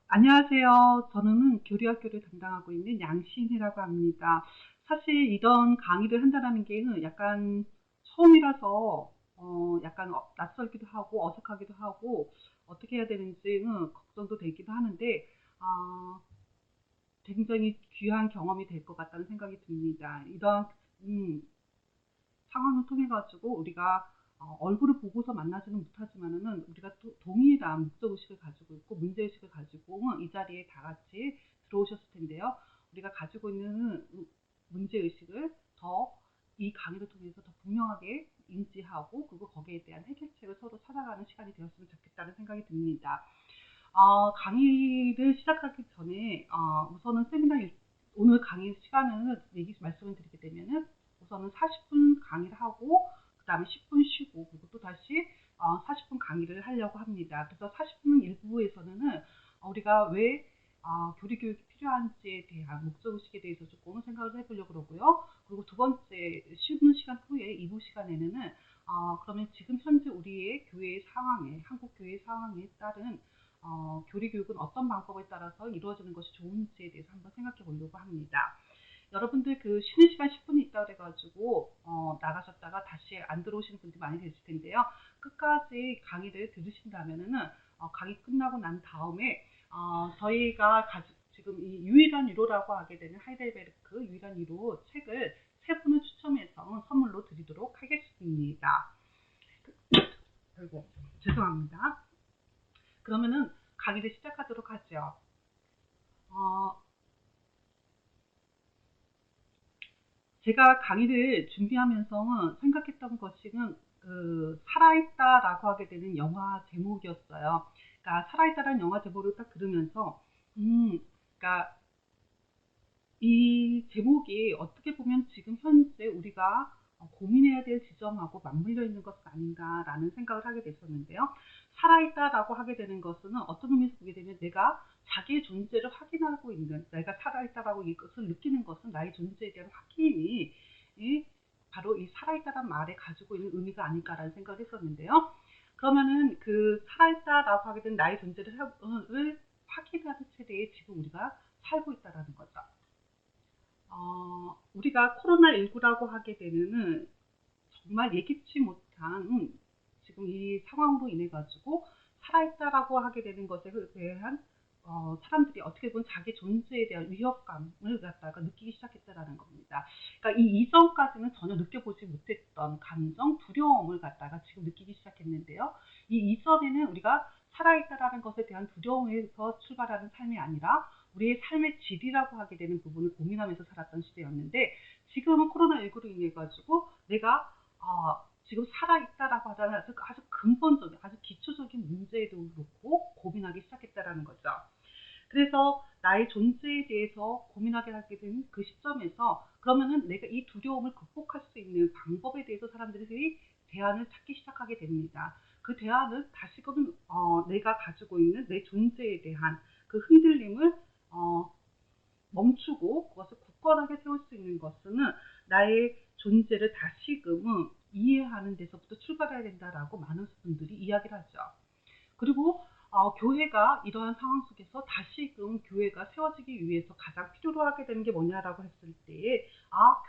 안녕하세요. 저는 교리학교를 담당하고 있는 양신이라고 합니다. 사실 이런 강의를 한다는 게 약간 처음이라서 약간 낯설기도 하고 어색하기도 하고 어떻게 해야 되는지 걱정도 되기도 하는데 어, 굉장히 귀한 경험이 될 것 같다는 생각이 듭니다. 이런 음, 상황을 통해 가지고 우리가 얼굴을 보고서 만나지는 못하지만은 우리가 또 동일한 목적의식을 가지고 있고 문제의식을 가지고 이 자리에 다 같이 들어오셨을 텐데요. 우리가 가지고 있는 문제의식을 더 이 강의를 통해서 더 분명하게 인지하고 그리고 거기에 대한 해결책을 서로 찾아가는 시간이 되었으면 좋겠다는 생각이 듭니다. 강의를 시작하기 전에 우선은 오늘 강의 시간을 말씀을 드리게 되면은 우선은 40분 강의를 하고 그 다음에 10분 쉬고 그리고 또 다시 40분 강의를 하려고 합니다. 그래서 40분 일부에서는 우리가 왜 교리 교육이 필요한지에 대한 목적의식에 대해서 조금 생각을 해보려고 그러고요. 그리고 두 번째 쉬는 시간 후에 2부 시간에는 그러면 지금 현재 우리의 교회의 상황에 한국 교회의 상황에 따른 교리 교육은 어떤 방법에 따라서 이루어지는 것이 좋은지에 대해서 한번 생각해 보려고 합니다. 여러분들 그 쉬는 시간 10분이 있다 그래가지고 나가셨다가 다시 안 들어오시는 분들이 많이 계실 텐데요. 끝까지 강의를 들으신다면은 강의 끝나고 난 다음에 저희가 지금 이 유일한 유로라고 하게 되는 하이델베르크 유일한 유로 책을 세 분을 추첨해서 선물로 드리도록 하겠습니다. 아이고 죄송합니다. 그러면은 강의를 시작하도록 하죠. 어, 제가 강의를 준비하면서 생각했던 것은 살아있다라고 하게 되는 영화 제목이었어요. 그러니까 살아있다라는 영화 제목을 딱 들으면서 그러니까 이 제목이 어떻게 보면 지금 현재 우리가 고민해야 될 지점하고 맞물려 있는 것은 아닌가라는 생각을 하게 됐었는데요. 살아있다라고 하게 되는 것은 어떤 의미에서 보게 되면 내가 자기의 존재를 확인하고 있는, 내가 살아있다라고 이것을 느끼는 것은 나의 존재에 대한 확인이 바로 이 살아있다라는 말에 가지고 있는 의미가 아닐까라는 생각을 했었는데요. 그러면은 그 살아있다라고 하게 된 나의 존재를 확인하는 세대에 지금 우리가 살고 있다라는 거죠. 우리가 코로나19라고 하게 되면은 정말 예기치 못한 지금 이 상황으로 인해 가지고 살아있다라고 하게 되는 것에 대한 사람들이 어떻게 보면 자기 존재에 대한 위협감을 갖다가 느끼기 시작했다라는 겁니다. 그러니까 이 이전까지는 전혀 느껴보지 못했던 감정, 두려움을 갖다가 지금 느끼기 시작했는데요. 이 이전에는 우리가 살아있다라는 것에 대한 두려움에서 출발하는 삶이 아니라 우리의 삶의 질이라고 하게 되는 부분을 고민하면서 살았던 시대였는데 지금은 코로나19로 인해 가지고 내가 지금 살아있다라고 하자는 아주 근본적인, 아주 기초적인 문제에도 그렇고 고민하기 시작했다라는 거죠. 그래서 나의 존재에 대해서 고민하게 하게 된 그 시점에서 그러면은 내가 이 두려움을 극복할 수 있는 방법에 대해서 사람들이 대안을 찾기 시작하게 됩니다. 그 대안은 다시금 내가 가지고 있는 내 존재에 대한 그 흔들림을 멈추고 그것을 굳건하게 세울 수 있는 것은 나의 존재를 다시금 이해하는 데서부터 출발해야 된다라고 많은 분들이 이야기를 하죠. 그리고 교회가 이러한 상황 속에서 다시금 교회가 세워지기 위해서 가장 필요로 하게 되는 게 뭐냐라고 했을 때에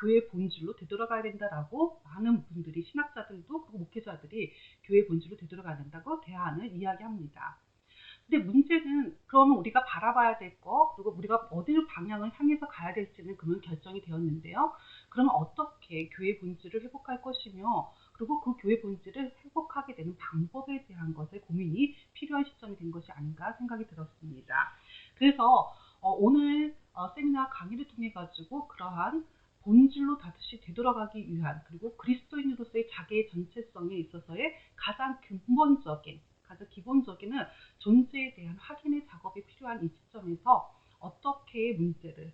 교회의 본질로 되돌아가야 된다라고 많은 분들이 신학자들도 그리고 목회자들이 교회의 본질로 되돌아가야 된다고 대안을 이야기합니다. 근데 문제는 그러면 우리가 바라봐야 될 거, 그리고 우리가 어디를 방향을 향해서 가야 될지는 그런 결정이 되었는데요. 그러면 어떻게 교회 본질을 회복할 것이며, 그리고 그 교회 본질을 회복하게 되는 방법에 대한 것에 고민이 필요한 시점이 된 것이 아닌가 생각이 들었습니다. 그래서 오늘 세미나 강의를 통해 가지고 그러한 본질로 다시 되돌아가기 위한 그리고 그리스도인으로서의 자기의 전체성에 있어서의 가장 기본적인 존재에 대한 확인의 작업이 필요한 이 시점에서 어떻게 문제를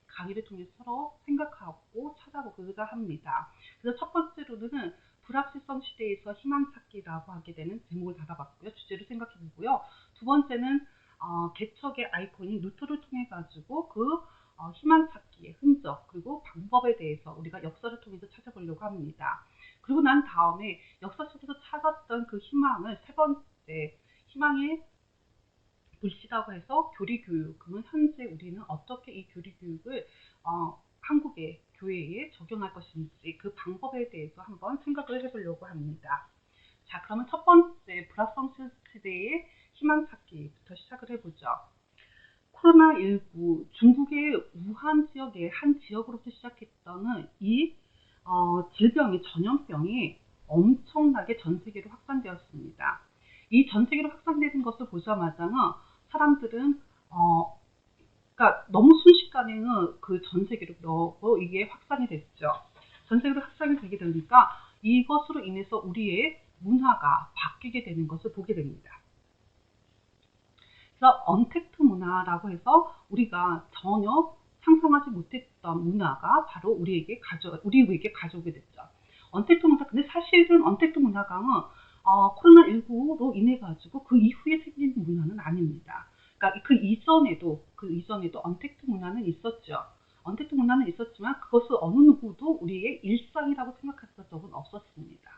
강의를 통해 서로 생각하고 찾아보고자 합니다. 그래서 첫 번째로는 불확실성 시대에서 희망 찾기라고 하게 되는 제목을 달아봤고요. 주제를 생각해보고요. 두 번째는 개척의 아이콘인 루터를 통해 가지고 그 희망 찾기의 흔적 그리고 방법에 대해서 우리가 역사를 통해서 찾아보려고 합니다. 그리고 난 다음에 역사 속에서 찾았던 그 희망을 세 번째 희망의 물시라고 해서 교리교육. 그러면 현재 우리는 어떻게 이 교리교육을 한국의 교회에 적용할 것인지 그 방법에 대해서 한번 생각을 해보려고 합니다. 자, 그러면 첫 번째 불확성 시대의 희망 찾기부터 시작을 해보죠. 코로나19 중국의 우한 지역의 한 지역으로부터 시작했던 이 질병이 전염병이 엄청나게 전 세계로 확산되었습니다. 이 전 세계로 확산되는 것을 보자마자는 사람들은 그러니까 너무 순식간에는 그 전 세계로 이게 확산이 됐죠. 전 세계로 확산이 되게 되니까 이것으로 인해서 우리의 문화가 바뀌게 되는 것을 보게 됩니다. 그래서 언택트 문화라고 해서 우리가 전혀 상상하지 못했던 문화가 바로 우리에게 가져오게 됐죠. 언택트 문화, 근데 사실은 언택트 문화가 코로나19로 인해 가지고 그 이후에 생긴 문화는 아닙니다. 그러니까 그 이전에도 언택트 문화는 있었죠. 언택트 문화는 있었지만 그것을 어느 누구도 우리의 일상이라고 생각했던 적은 없었습니다.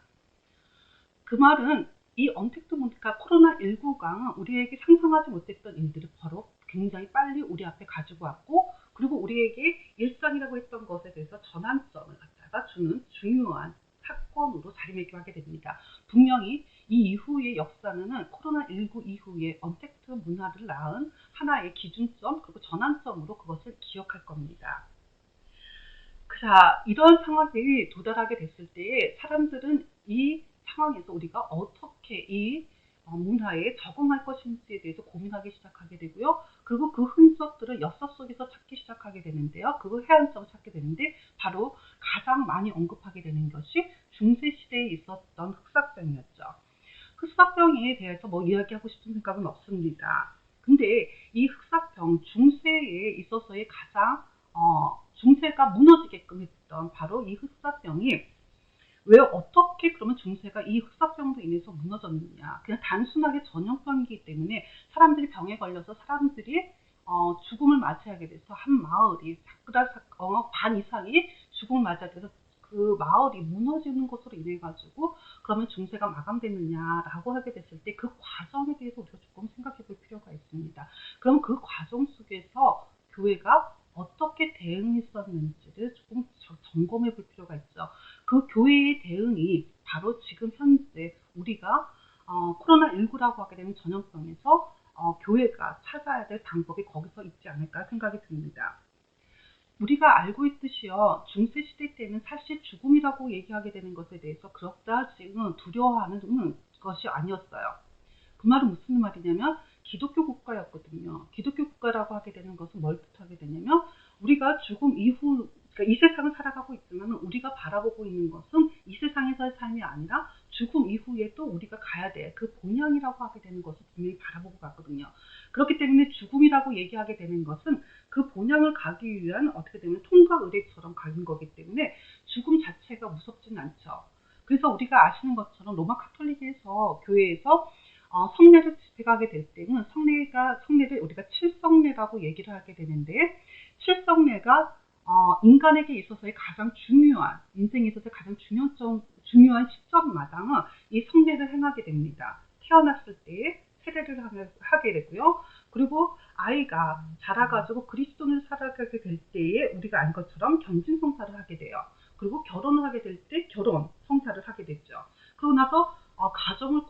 그 말은 이 언택트 문화가 코로나19가 우리에게 상상하지 못했던 일들을 바로 굉장히 빨리 우리 앞에 가지고 왔고, 그리고 우리에게 일상이라고 했던 것에 대해서 전환점을 갖다가 주는 중요한 사건으로 자리매김하게 됩니다. 분명히 이 이후의 역사는 코로나19 이후에 언택트 문화를 낳은 하나의 기준점 그리고 전환점으로 그것을 기억할 겁니다. 자, 이런 상황이 도달하게 됐을 때에 사람들은 이 상황에서 우리가 어떻게 이 문화에 적응할 것인지에 대해서 고민하기 시작하게 되고요. 그리고 그 흔적들을 역사 속에서 찾기 시작하게 되는데요. 그거 해안점을 찾게 되는데 바로 가장 많이 언급하게 되는 것이 중세시대에 있었던 흑사병이었죠. 흑사병에 대해서 뭐 이야기하고 싶은 생각은 없습니다. 근데 이 흑사병, 중세에 있어서의 가장 중세가 무너지게끔 했던 바로 이 흑사병이 왜 어떻게 그러면 중세가 이 흑사병으로 인해서 무너졌느냐. 그냥 단순하게 전염병이기 때문에 사람들이 병에 걸려서 사람들이 죽음을 맞이하게 돼서 한 마을이 반 이상이 죽음을 맞이하게 돼서 그 마을이 무너지는 것으로 인해 가지고 그러면 중세가 마감됐느냐라고 하게 됐을 때 그 과정에 대해서 우리가 조금 생각해 볼 필요가 있습니다. 그럼 그 과정 속에서 교회가 어떻게 대응했었는지를 조금 점검해 볼 필요가 있죠. 그 교회의 대응이 바로 지금 현재 우리가 코로나19라고 하게 되는 전염병에서 교회가 찾아야 될 방법이 거기서 있지 않을까 생각이 듭니다. 우리가 알고 있듯이요, 중세시대 때는 사실 죽음이라고 얘기하게 되는 것에 대해서 그렇다지는 두려워하는 것이 아니었어요. 그 말은 무슨 말이냐면 기독교 국가였거든요. 기독교 국가라고 하게 되는 것은 뭘부터 하게 되냐면 우리가 죽음 이후, 그러니까 이 세상을 살아가고 있지만 우리가 바라보고 있는 것은 이 세상에서의 삶이 아니라 죽음 이후에 또 우리가 가야 될 그 본향이라고 하게 되는 것을 분명히 바라보고 갔거든요. 그렇기 때문에 죽음이라고 얘기하게 되는 것은 그 본향을 가기 위한 어떻게 되면 통과 의례처럼 가는 거기 때문에 죽음 자체가 무섭진 않죠. 그래서 우리가 아시는 것처럼 로마 카톨릭에서 교회에서 성례를 집행하게 될 때는 성례를 우리가 칠성례라고 얘기를 하게 되는데, 칠성례가 인간에게 있어서의 가장 중요한, 인생에 있어서 가장 중요한 시점마다는 이 성례를 행하게 됩니다. 태어났을 때에 세례를 하게 되고요. 그리고 아이가 자라가지고 그리스도를 살아가게 될 때에 우리가 알 것처럼 견진성사를 하게 돼요. 그리고 결혼을 하게 될 때 결혼 성사를 하게 됐죠. 그러고 나서 가정을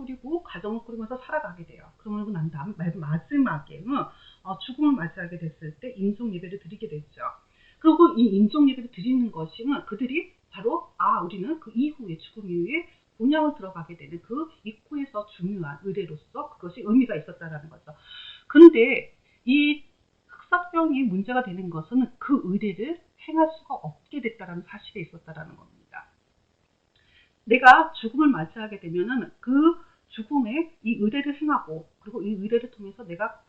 꾸리면서 살아가게 돼요. 그러고 난 다음 마지막에는 죽음을 맞이하게 됐을 때 인종 예배를 드리게 됐죠. 그리고 이 인종 예배를 드리는 것은 그들이 바로 우리는 그 이후에 죽음 이후에 본향을 들어가게 되는 그 입구에서 중요한 의례로서 그것이 의미가 있었다라는 거죠. 그런데 이 흑사병이 문제가 되는 것은 그 의례를 행할 수가 없게 됐다라는 사실이 있었다라는 겁니다. 내가 죽음을 맞이하게 되면은 그 죽음에 이 의례를 행하고 그리고 이 의례를 통해서 내가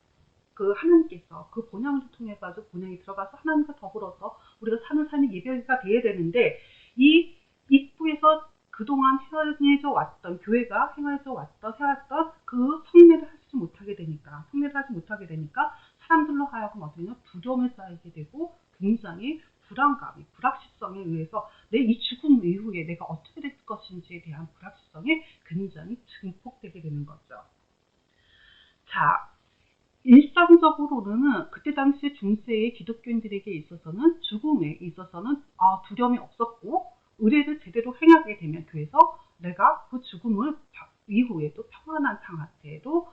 그 하나님께서 그 본향을 통해 가지고 본향이 들어가서 하나님과 더불어서 우리가 사는 삶이 예배가 돼야 되는데 이 입구에서 그동안 행해져 왔던 교회가 해왔던 그 성례를 하지 못하게 되니까 사람들로 하여금 어떻게 두려움에 쌓이게 되고 굉장히 불확실성에 의해서 내 이 죽음 이후에 내가 어떻게 될 것인지에 대한 불확실성이 굉장히 증폭되게 되는 거죠. 자, 일상적으로는 그때 당시 중세의 기독교인들에게 있어서는 죽음에 있어서는 두려움이 없었고 의례를 제대로 행하게 되면 교회에서 내가 그 죽음을 이후에도 평안한 상태로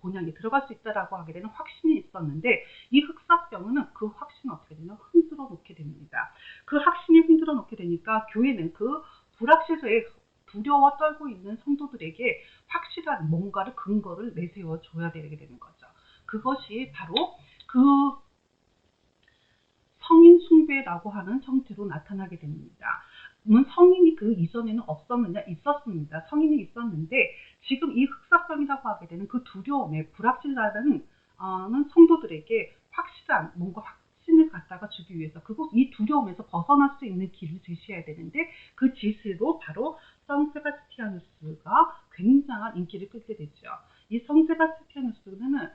본향에 들어갈 수 있다라고 하게 되는 확신이 있었는데 이 흑사병은 그 확신을 어떻게 되냐 흔들어 놓게 됩니다. 그 확신이 흔들어 놓게 되니까 교회는 그 불확실에 두려워 떨고 있는 성도들에게 확실한 뭔가를 근거를 내세워 줘야 되게 되는 거죠. 그것이 바로 그 성인 숭배라고 하는 형태로 나타나게 됩니다. 성인이 그 이전에는 없었느냐? 있었습니다. 성인이 있었는데 지금 이 흑사병이라고 하게 되는 그 두려움에 불확실하다는 성도들에게 확실한 뭔가 확신을 갖다가 주기 위해서 이 두려움에서 벗어날 수 있는 길을 제시해야 되는데 그 지시로 바로 성 세바스티아누스가 굉장한 인기를 끌게 되죠. 이 성 세바스티아누스는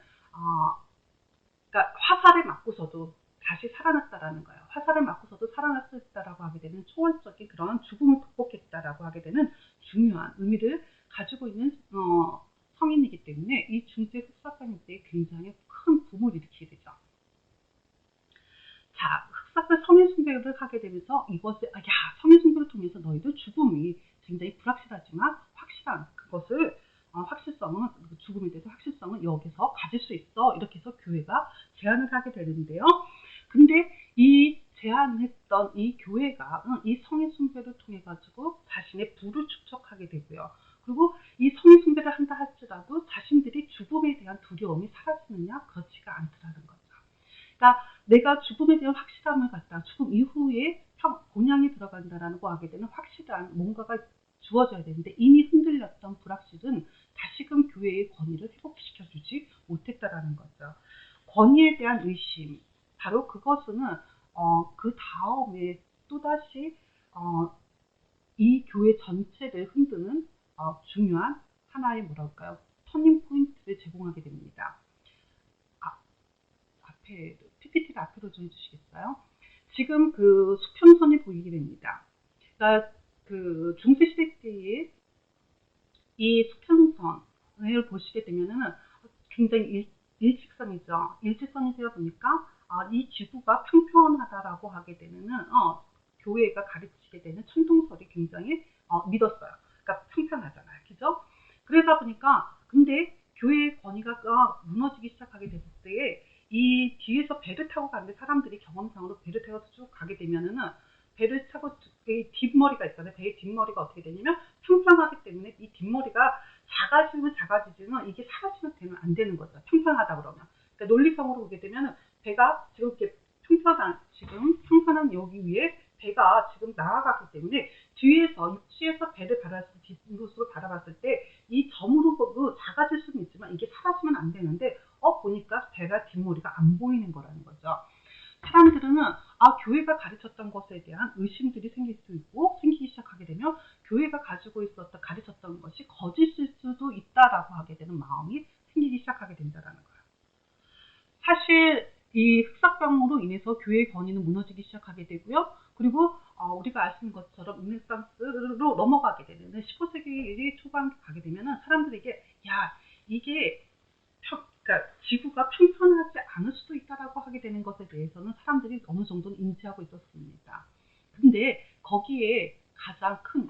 그러니까 화살에 맞고서도 다시 살아났다라는 거예요. 화살을 맞고서도 살아났다라고 하게 되는 초월적인 그런 죽음을 극복했다라고 하게 되는 중요한 의미를 가지고 있는 성인이기 때문에 이 중세 흑사병 때에 굉장히 큰 붐을 일으키게 되죠. 자, 흑사병 성인 숭배를 하게 되면서 이것을 성인 숭배를 통해서 너희들 죽음이 굉장히 불확실하지만 확실한 그것을 확실성은 죽음에 대해서 확실성은 여기서 가질 수 있어 이렇게 해서 교회가 제안을 하게 되는데요. 근데 이 제안했던 이 교회가 이 성인 숭배를 통해 가지고 자신의 부를 축적하게 되고요. 그리고 이 성인 숭배를 한다 할지라도 자신들이 죽음에 대한 두려움이 사라지느냐 그렇지가 않더라는 거죠. 그러니까 내가 죽음에 대한 확실함을 갖다 죽음 이후에 본향에 들어간다라고 하게 되는 확실한 뭔가가 주어져야 되는데 이미 흔들렸던 불확실은 다시금 교회의 권위를 회복시켜주지 못했다라는 거죠. 권위에 대한 의심, 바로 그것은 그 다음에 또다시 이 교회 전체를 흔드는 중요한 하나의 뭐랄까요 터닝 포인트를 제공하게 됩니다. 앞에 PPT를 앞으로 좀 해주시겠어요? 지금 그 수평선이 보이게 됩니다. 그러니까 그 중세시대 때의 이 수평선을 보시게 되면은 굉장히 일직선이죠. 일직선이다 보니까 이 지구가 평평하다라고 하게 되면은 교회가 가르치게 되는 천동설이 굉장히 믿었어요. 그러니까 평평하잖아요, 그죠? 그러다 보니까 근데 교회의 권위가 무너지기 시작하게 됐을 때에 이 뒤에서 배를 타고 가는데 사람들이 경험상으로 배를 타고 쭉 가게 되면은 배를 타고 뒷머리가 있잖아요. 배의 뒷머리가 어떻게 되냐면 평평하기 때문에 이 뒷머리가 작아지면 작아지지만 이게 사라지면 되면 안 되는 거죠. 평평하다 그러면. 그러니까 논리성으로 보게 되면 배가 지금 이렇게 평평한 여기 위에 배가 지금 나아가기 때문에 뒤에서 육지에서 배를 바라봤을 때 뒷모습을 바라봤을 때 이 점으로 보고 작아질 수는 있지만 이게 사라지면 안 되는데 보니까 배가 뒷머리가 안 보이는 거라는 거죠. 사람들은 교회가 가르쳤던 것에 대한 의심들이 생기기 시작하게 되면 교회가 가르쳤던 것이 거짓일 수도 있다라고 하게 되는 마음이 생기기 시작하게 된다는 거예요. 사실 이 흑사병으로 인해서 교회의 권위는 무너지기 시작하게 되고요. 그리고 우리가 아시는 것처럼 르네상스로 넘어가게 되는 15세기 초반 가게 되면 사람들에게 이게 그러니까 지구가 평평하지 않을 수도 있다라고 하게 되는 것에 대해서는 사람들이 어느 정도는 인지하고 있었습니다. 근데 거기에 가장 큰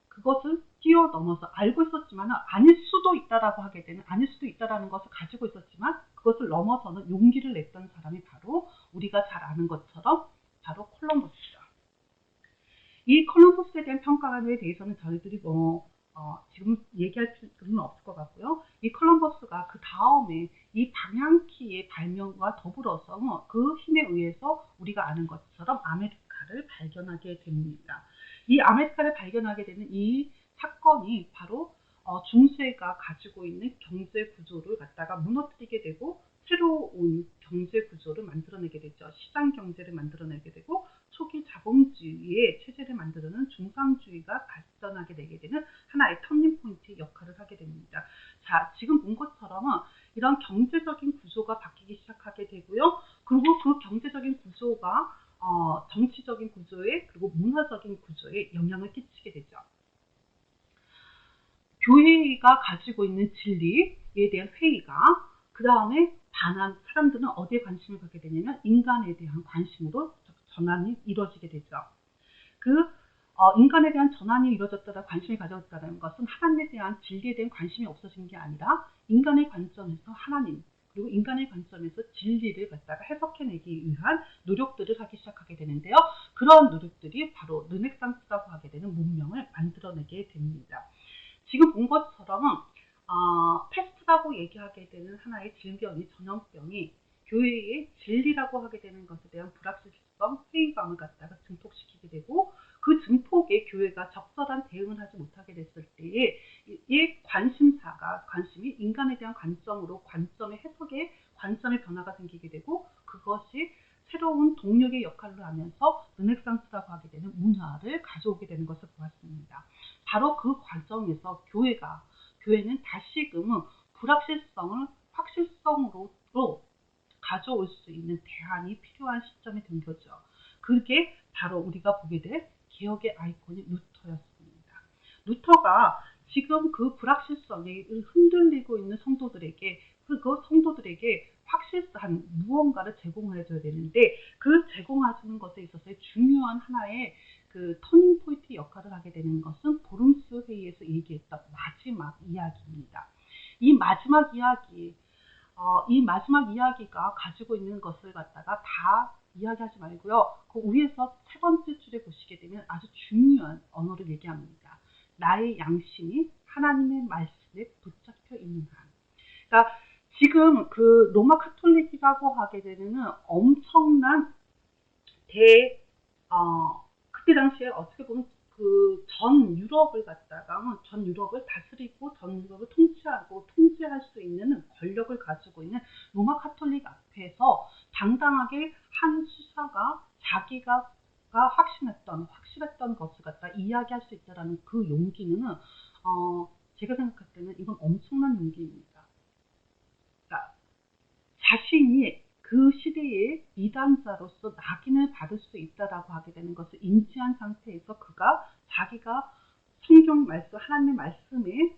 그것을 뛰어넘어서 알고 있었지만 아닐 수도 있다라는 것을 가지고 있었지만 그것을 넘어서는 용기를 냈던 사람이 바로 우리가 잘 아는 것처럼 바로 콜럼버스죠. 이 콜럼버스에 대한 평가에 대해서는 저희들이 지금 얘기할 필요는 없을 것 같고요. 이 콜럼버스가 그 다음에 이 방향키의 발명과 더불어서 그 힘에 의해서 우리가 아는 것처럼 아메리카를 발견하게 됩니다. 이 아메리카를 발견하게 되는 이 사건이 바로 중세가 가지고 있는 경제 구조를 갖다가 무너뜨리게 되고 새로운 경제 구조를 만들어내게 되죠. 시장 경제를 만들어내게 되고 초기 자본주의의 체제를 만드는 중상주의가 발전하게 되게 되는 하나의 터닝 포인트 역할을 하게 됩니다. 자, 지금 본 것처럼 이런 경제적인 구조가 바뀌기 시작하게 되고요. 그리고 그 경제적인 구조가 정치적인 구조에 그리고 문화적인 구조에 영향을 끼치게 되죠. 교회가 가지고 있는 진리에 대한 회의가 그 다음에 반한 사람들은 어디에 관심을 갖게 되냐면 인간에 대한 관심으로 전환이 이루어지게 되죠. 인간에 대한 전환이 이루어졌다라 관심을 가졌다는 것은 하나님에 대한 진리에 대한 관심이 없어진 게 아니라 인간의 관점에서 하나님, 그리고 인간의 관점에서 진리를 갖다가 해석해내기 위한 노력들을 하기 시작하게 되는데요. 그런 노력들이 바로 르네상스라고 하게 되는 문명을 만들어내게 됩니다. 지금 본 것처럼 패스트라고 얘기하게 되는 하나의 질병이, 전염병이 교회의 진리라고 하게 되는 것에 대한 불확실성, 회의감을 갖다가 증폭시키게 되고, 그 증폭에 교회가 적절한 대응을 하지 못하게 됐을 때에 이 관심이 인간에 대한 관점으로 관점의 해석에 관점의 변화가 생기게 되고, 그것이 새로운 동력의 역할을 하면서 르네상스라고 하게 되는 문화를 가져오게 되는 것을 보았습니다. 바로 그 과정에서 교회는 다시금은 불확실성을 확실성으로 가져올 수 있는 대안이 필요한 시점이 된 거죠. 그게 바로 우리가 보게 될 개혁의 아이콘이 루터였습니다. 루터가 지금 그 불확실성에 흔들리고 있는 성도들에게 확실한 무언가를 제공해줘야 되는데, 그 제공해주는 것에 있어서 중요한 하나의 그 터닝 포인트 역할을 하게 되는 것은 보름스 회의에서 얘기했던 마지막 이야기입니다. 이 마지막 이야기가 가지고 있는 것을 갖다가 다 이야기하지 말고요. 그 위에서 세 번째 줄에 보시게 되면 아주 중요한 언어를 얘기합니다. 나의 양심이 하나님의 말씀에 붙잡혀 있는 한. 그러니까 지금 그 로마 카톨릭이라고 하게 되는 엄청난 그때 당시에 어떻게 보면 그 전 유럽을 다스리고 전 유럽을 통치할 수 있는 권력을 가지고 있는 로마 카톨릭 앞에서 당당하게 한 수사가 자기가 확실했던 것을 갖다 이야기할 수 있다라는 그 용기는 제가 생각할 때는 이건 엄청난 용기입니다. 그러니까 자신이 그 시대의 이단자로서 낙인을 받을 수 있다라고 하게 되는 것을 인지한 상태에서 자기가 하나님의 말씀에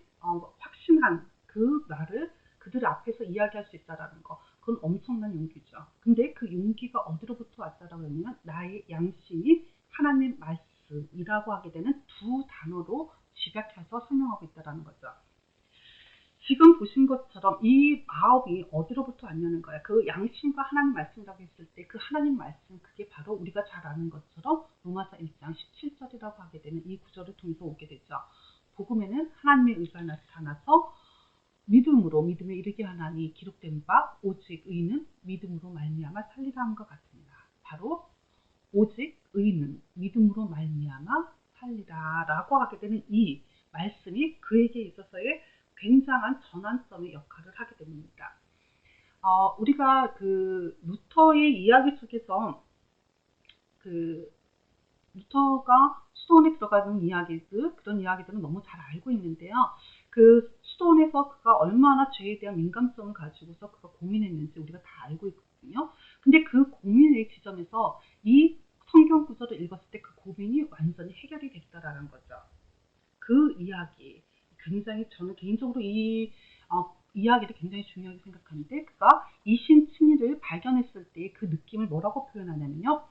확신한 그 말을 그들 앞에서 이야기할 수 있다라는 거, 그건 엄청난 용기죠. 근데 그 용기가 어디로부터 왔다라고 하면 나의 양심이 하나님의 말씀이라고 하게 되는 두 단어로 집약해서 설명하고 있다라는 거죠. 지금 보신 것처럼 이 마음이 어디로부터 왔냐는 거야. 그 양심과 하나님 말씀이라고 했을 때 그 하나님 말씀, 그게 바로 우리가 잘 아는 것처럼 로마서 1장 17절이라고 하게 되는 이 구절을 통해서 오게 되죠. 복음에는 하나님의 의가 나타나서 믿음에 이르게 하나니 기록된 바 오직 의는 믿음으로 말미암아 살리라 함과 같습니다. 바로 오직 의는 믿음으로 말미암아 살리라라고 하게 되는 이 말씀이 그에게 있어서의 굉장한 전환점의 역할을 하게 됩니다. 우리가 그 루터의 이야기 속에서 루터가 수도원에 들어가는 그런 이야기들은 너무 잘 알고 있는데요. 그 수도원에서 그가 얼마나 죄에 대한 민감성을 가지고서 그가 고민했는지 우리가 다 알고 있거든요. 근데 그 고민의 지점에서 이 성경 구절을 읽었을 때 그 고민이 완전히 해결이 됐다라는 거죠. 그 이야기, 저는 개인적으로 이 이야기를 굉장히 중요하게 생각하는데, 그가 이신칭의를 발견했을 때 그 느낌을 뭐라고 표현하냐면요.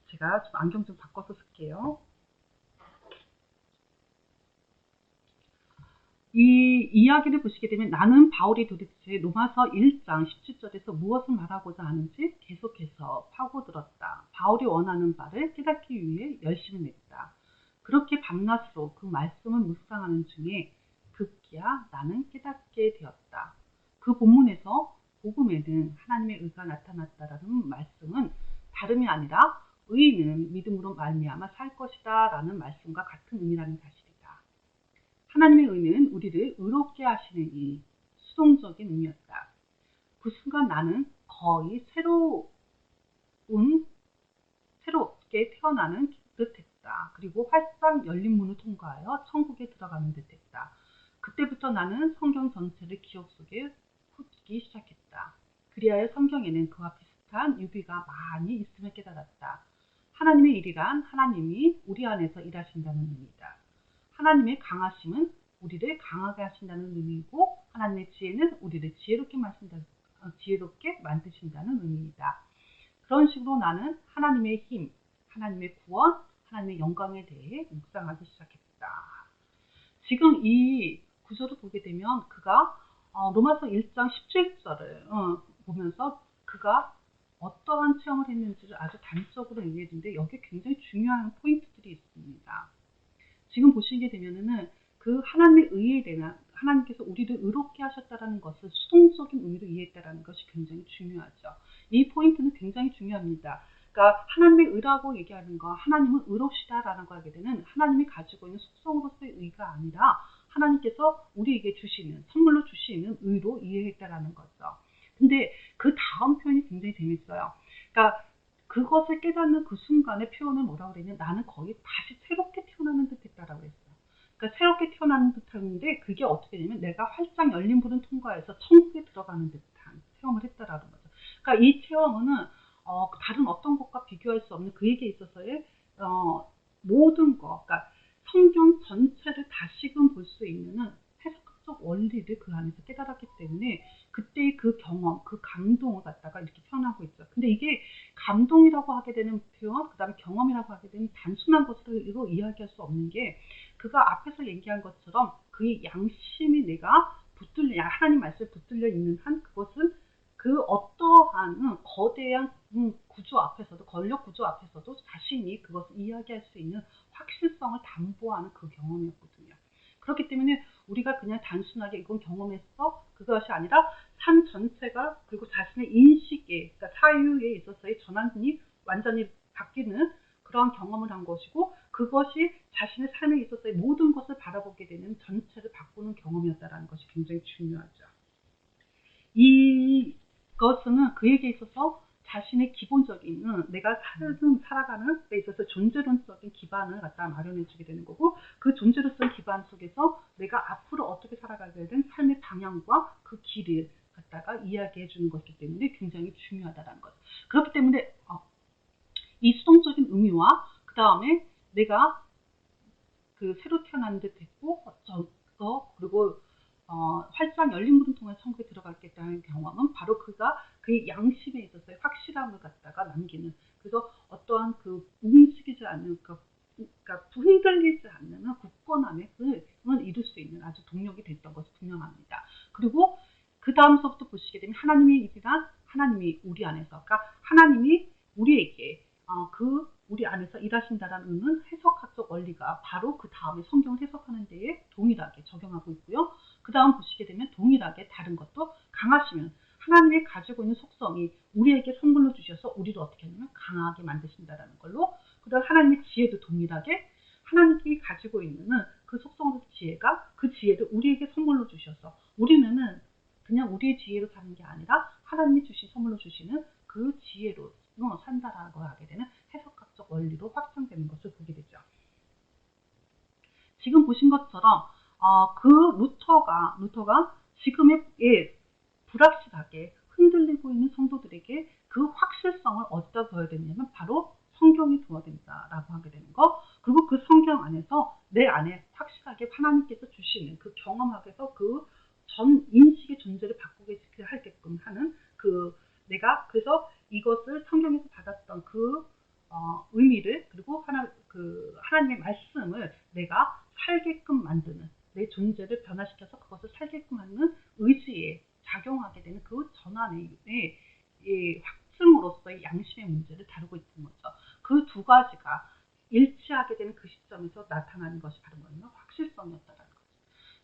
제가 좀 안경 좀 바꿔서 쓸게요. 이 이야기를 보시게 되면 나는 바울이 도대체 로마서 1장 17절에서 무엇을 말하고자 하는지 계속해서 파고들었다. 바울이 원하는 바를 깨닫기 위해 열심히 냈다. 그렇게 밤낮으로 그 말씀을 묵상하는 중에 급기야 나는 깨닫게 되었다. 그 본문에서 복음에는 하나님의 의가 나타났다라는 말씀은 다름이 아니라 의인은 믿음으로 말미암아 살 것이다 라는 말씀과 같은 의미라는 사실이다. 하나님의 의는 우리를 의롭게 하시는 이 수동적인 의미였다. 그 순간 나는 거의 새롭게 태어나는 듯했다. 그리고 활짝 열린 문을 통과하여 천국에 들어가는 듯했다. 그때부터 나는 성경 전체를 기억 속에 훑기 시작했다. 그리하여 성경에는 그와 비슷한 유비가 많이 있음을 깨달았다. 하나님의 일이란 하나님이 우리 안에서 일하신다는 의미다. 하나님의 강하심은 우리를 강하게 하신다는 의미이고 하나님의 지혜는 우리를 지혜롭게 만드신다는 의미입니다. 그런 식으로 나는 하나님의 힘, 하나님의 구원, 하나님의 영광에 대해 묵상하기 시작했다. 지금 이 구절을 보게 되면 그가 로마서 1장 17절을 보면서 그가 어떠한 체험을 했는지를 아주 단적으로 얘기했는데 여기에 굉장히 중요한 포인트들이 있습니다. 지금 보시게 되면은 그 하나님의 의에 대한 하나님께서 우리를 의롭게 하셨다라는 것을 수동적인 의미로 이해했다라는 것이 굉장히 중요하죠. 이 포인트는 굉장히 중요합니다. 그러니까 하나님의 의라고 얘기하는 거, 하나님은 의롭시다라는 거 하게 되는 하나님이 가지고 있는 속성으로서의 의가 아니라 하나님께서 우리에게 주시는 선물로 주시는 의로 이해했다라는 거죠. 근데 그 다음 표현이 굉장히 재밌어요. 그러니까 그것을 깨닫는 그 순간의 표현을 뭐라고 그랬냐? 나는 거의 다시 새롭게 태어나는 듯 했다라고 했어요. 그러니까 새롭게 태어나는 듯했는데 그게 어떻게 되냐면 내가 활짝 열린 문을 통과해서 천국에 들어가는 듯한 체험을 했다라는 거죠. 그러니까 이 체험은 다른 어떤 것과 비교할 수 없는 그에게 있어서의 모든 것, 그러니까 성경 전체를 다시금 볼 수 있는 해석적 원리를 그 안에서 깨달았기 때문에 그때의 그 경험, 그 감동을 갖다가 이렇게 표현하고 있죠. 근데 이게 감동이라고 하게 되는 표현, 그 다음에 경험이라고 하게 되는 단순한 것으로 이야기할 수 없는 게 그가 앞에서 얘기한 것처럼 그의 양심이 내가 하나님 말씀에 붙들려 있는 한 그것은 그 어떠한 거대한 구조 앞에서도 권력 구조 앞에서도 자신이 그것을 이야기할 수 있는 확실성을 담보하는 그 경험이었거든요. 그렇기 때문에 우리가 그냥 단순하게 이건 경험했어 그것이 아니라 삶 전체가 그리고 자신의 인식에 그러니까 사유에 있어서의 전환이 완전히 바뀌는 그러한 경험을 한 것이고 그것이 자신의 삶에 있어서의 모든 것을 바라보게 되는 전체를 바꾸는 경험이었다는 것이 굉장히 중요하죠. 이것은 그에게 있어서 자신의 기본적인 내가 살아가는 데 있어서 존재론적인 기반을 갖다 마련해 주게 되는 거고 그 존재로서의 기반 속에서 내가 앞으로 어떻게 살아가게 된 삶의 방향과 그 길을 갖다가 이야기해 주는 것이기 때문에 굉장히 중요하다는 것. 그렇기 때문에 이 수동적인 의미와 그 다음에 내가 그 새로 태어난 듯 했고 그리고 활짝 열린 문을 통해 천국에 들어갔겠다는 경험은 바로 그가 그의 양심에 있어서의 확실함을 갖다가 남기는 그래서 어떠한 그 움직이지 않는 그러니까 흔들리지 않는 굳건함을 이룰 수 있는 아주 동력이 됐던 것이 분명합니다. 그리고 그 다음서부터 보시게 되면 하나님의 일이란 하나님이 우리 안에서 그러니까 하나님이 우리에게 우리 안에서 일하신다라는 의미는 해석학적 원리가 바로 그 다음에 성경을 해석하는 데에 동일하게 적용하고 있고요. 그 다음 보시게 되면 동일하게 다른 것도 강하시면 하나님이 가지고 있는 속성이 우리에게 선물로 주셔서 우리를 어떻게 하냐면 강하게 만드신다라는 걸로 그 다음 하나님의 지혜도 동일하게 하나님이 가지고 있는 그 속성으로 지혜가 그 지혜를 우리에게 선물로 주셔서 우리는 그냥 우리의 지혜로 사는 게 아니라 하나님이 주신 선물로 주시는 그 지혜로 산다라고 하게 되는 해석학적 원리로 확장되는 것을 보게 되죠. 지금 보신 것처럼 그 루터가 지금의 불확실하게 흔들리고 있는 성도들에게 그 확실성을 어디다 둬야 되냐면 바로 성경에 둬야 된다라고 하게 되는 거. 그리고 그 성경 안에서 내 안에 확실하게 하나님께서 주시는 그 경험학에서 그 전 인식의 존재를 바꾸게 하게끔 하는 내가 그래서 이것을 성경에서 받았던 의미를 그리고 하나님의 말씀을 내가 살게끔 만드는 내 존재를 변화시켜서 그것을 살게끔 하는 의지에 작용하게 되는 그 전환의 확증으로서의 양심의 문제를 다루고 있는 거죠. 그 두 가지가 일치하게 되는 그 시점에서 나타나는 것이 바로 뭐냐면 확실성이었다는 거죠.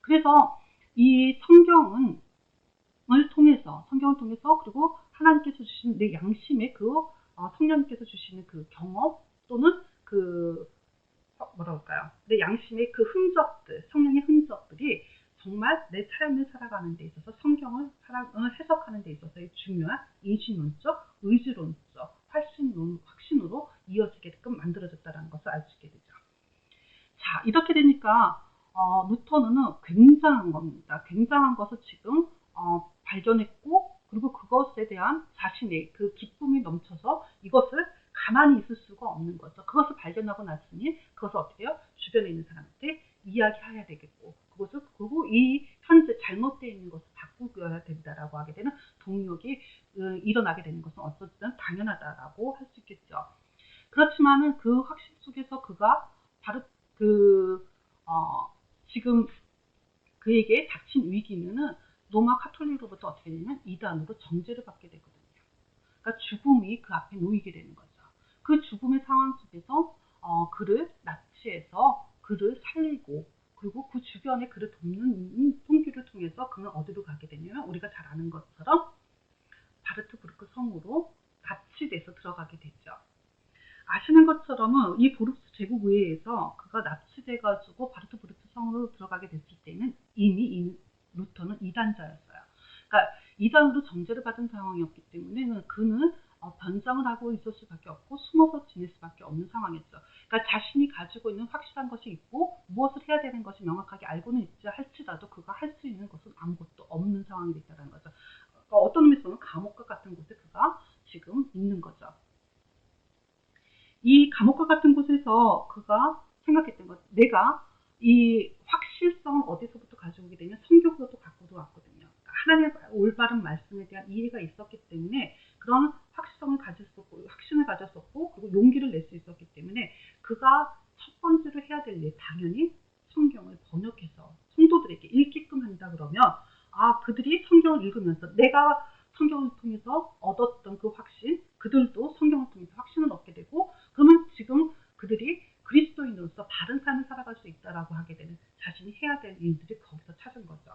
그래서 이 성경을 통해서 그리고 하나님께서 주시는 내 양심의 성령님께서 주시는 그 경험 또는 내 양심의 그 흔적들, 성령의 흔적들이 정말 내 삶을 살아가는 데 있어서 성경을 해석하는 데 있어서의 중요한 인신론적, 의지론적, 확신으로 이어지게끔 만들어졌다는 것을 알 수 있게 되죠. 자, 이렇게 되니까 루터는 굉장한 겁니다. 굉장한 것을 지금 발견했고 그리고 그것에 대한 자신의 그 기쁨이 넘쳐서 이것을 가만히 있을 수가 없는 거죠. 그것을 발견하고 났으니 그것을 어떻게 해요? 주변에 있는 사람한테 이야기해야 되겠고 그것을 그리고 이 현재 잘못되어 있는 것을 바꾸어야 된다라고 하게 되는 동력이 일어나게 되는 것은 어쨌든 당연하다라고 할 수 있겠죠. 그렇지만은 그 확신 속에서 그가 바로 그 지금 그에게 닥친 위기는 로마 카톨릭으로부터 어떻게 되냐면 이단으로 정죄를 받게 되거든요. 그러니까 죽음이 그 앞에 놓이게 되는 거죠. 그 죽음의 상황 속에서 그를 납치해서 그를 살리고 그리고 그 주변에 그를 돕는 통기를 통해서 그는 어디로 가게 되냐면 우리가 잘 아는 것처럼 바르트부르크 성으로 납치돼서 들어가게 되죠. 아시는 것처럼은 이 보르스 제국 의회에서 그가 납치돼가지고 바르트부르크 성으로 들어가게 됐을 때는 이미 이 루터는 이단자였어요. 그러니까 이단으로 정죄를 받은 상황이었기 때문에 그는 변장을 하고 있을 수밖에 없고 숨어서 지낼 수밖에 없는 상황이었죠. 그러니까 자신이 가지고 있는 확실한 것이 있고 무엇을 해야 되는 것이 명확하게 알고는 있지 할지라도 그가 할 수 있는 것은 아무것도 없는 상황이 됐다는 거죠. 그러니까 어떤 의미에서는 감옥과 같은 곳에 그가 지금 있는 거죠. 이 감옥과 같은 곳에서 그가 생각했던 것, 내가 이 확실성을 어디서부터 가져오게 되면 성경으로도 갖고 왔거든요. 그러니까 하나님의 올바른 말씀에 대한 이해가 있었기 때문에 그런 확실성을 가졌었고, 확신을 가졌었고, 그리고 용기를 낼 수 있었기 때문에 그가 첫 번째로 해야 될 일, 당연히 성경을 번역해서 성도들에게 읽게끔 한다 그러면 그들이 성경을 읽으면서 내가 성경을 통해서 얻었던 그 확신, 그들도 성경을 통해서 확신을 얻게 되고 그러면 지금 그들이 그리스도인으로서 바른 삶을 살아갈 수 있다라고 하게 되는 자신이 해야 될 일들이 거기서 찾은 거죠.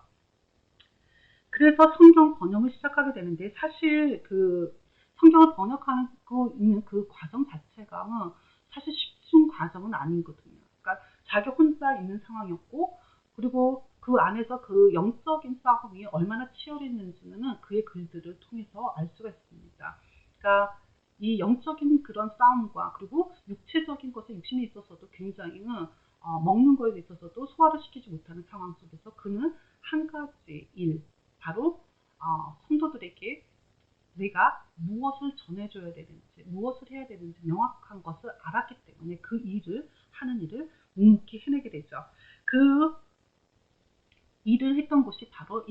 그래서 성경 번역을 시작하게 되는데 사실 그 성경을 번역하고 있는 그 과정 자체가 사실 쉽은 과정은 아니거든요. 그러니까 자기 혼자 있는 상황이었고 그리고 그 안에서 그 영적인 싸움이 얼마나 치열했는지는 그의 글들을 통해서 알 수가 있습니다. 그러니까 이 영적인 그런 싸움과 그리고 육체적인 것에 육신에 있어서도 굉장히 먹는 거에 있어서도 소화를 시키지 못하는 상황 속에서 그는 한 가지 일, 바로 성도들에게 내가 무엇을 전해줘야 되는지, 무엇을 해야 되는지 명확한 것을 알았기 때문에 그 일을 하는 일을 묵묵히 해내게 되죠. 그 일을 했던 곳이 바로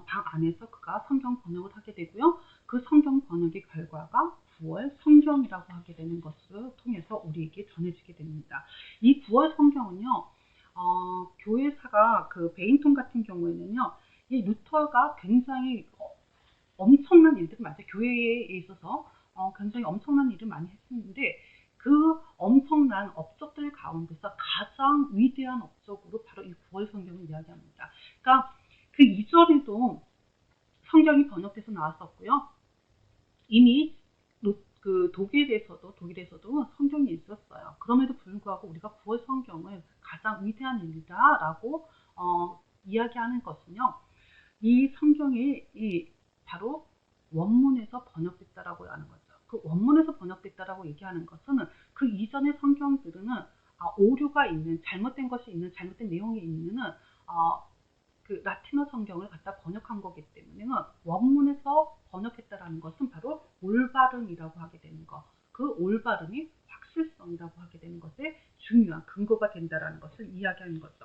방 안에서 그가 성경 번역을 하게 되고요. 그 성경 번역의 결과가 9월 성경이라고 하게 되는 것을 통해서 우리에게 전해지게 됩니다. 이 9월 성경은요, 교회사가 그 베인통 같은 경우에는요, 이 루터가 굉장히 엄청난 일들을 많이 교회에 있어서 굉장히 엄청난 일을 많이 했었는데 그 엄청난 업적들 가운데서 가장 위대한 업적으로 바로 이 9월 성경을 이야기합니다. 그러니까 그 이전에도 성경이 번역돼서 나왔었고요. 이미 그 독일에서도 성경이 있었어요. 그럼에도 불구하고 우리가 9월 성경을 가장 위대한 일이다라고 이야기하는 것은요. 이 성경이 바로 원문에서 번역됐다라고 하는 거죠. 그 원문에서 번역됐다라고 얘기하는 것은 그 이전의 성경들은 오류가 있는, 잘못된 것이 있는, 잘못된 내용이 있는 그 라틴어 성경을 갖다 번역한 거기 때문에 원문에서 번역했다라는 것은 바로 올바름이라고 하게 되는 것. 그 올바름이 확실성이라고 하게 되는 것에 중요한 근거가 된다라는 것을 이야기하는 거죠.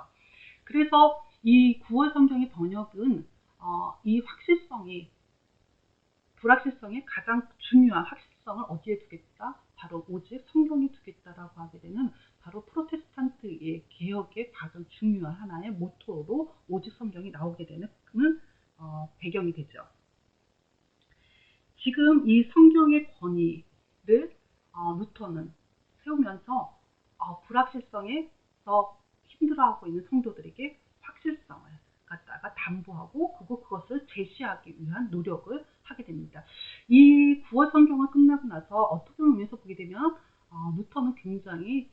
그래서 이 9월 성경의 번역은 이 확실성이 불확실성의 가장 중요한 확실성을 어디에 두겠다? 바로 오직 성경에 두겠다라고 하게 되는 바로 프로테스탄트의 개혁의 가장 중요한 하나의 모토로 오직 성경이 나오게 되는 배경이 되죠. 지금 이 성경의 권위를 루터는 세우면서 불확실성에서 힘들어하고 있는 성도들에게 확실성을 갖다가 담보하고 그것을 제시하기 위한 노력을 하게 됩니다. 이 9월 성경을 끝나고 나서 어떤 의미에서 보게 되면 루터는 굉장히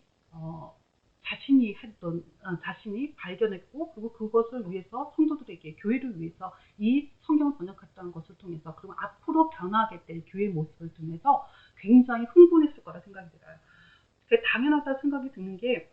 자신이 발견했고 그리고 그것을 위해서 성도들에게 교회를 위해서 이 성경을 번역했다는 것을 통해서 그리고 앞으로 변하게 될 교회의 모습을 통해서 굉장히 흥분했을 거라 생각이 들어요. 당연하다 생각이 드는 게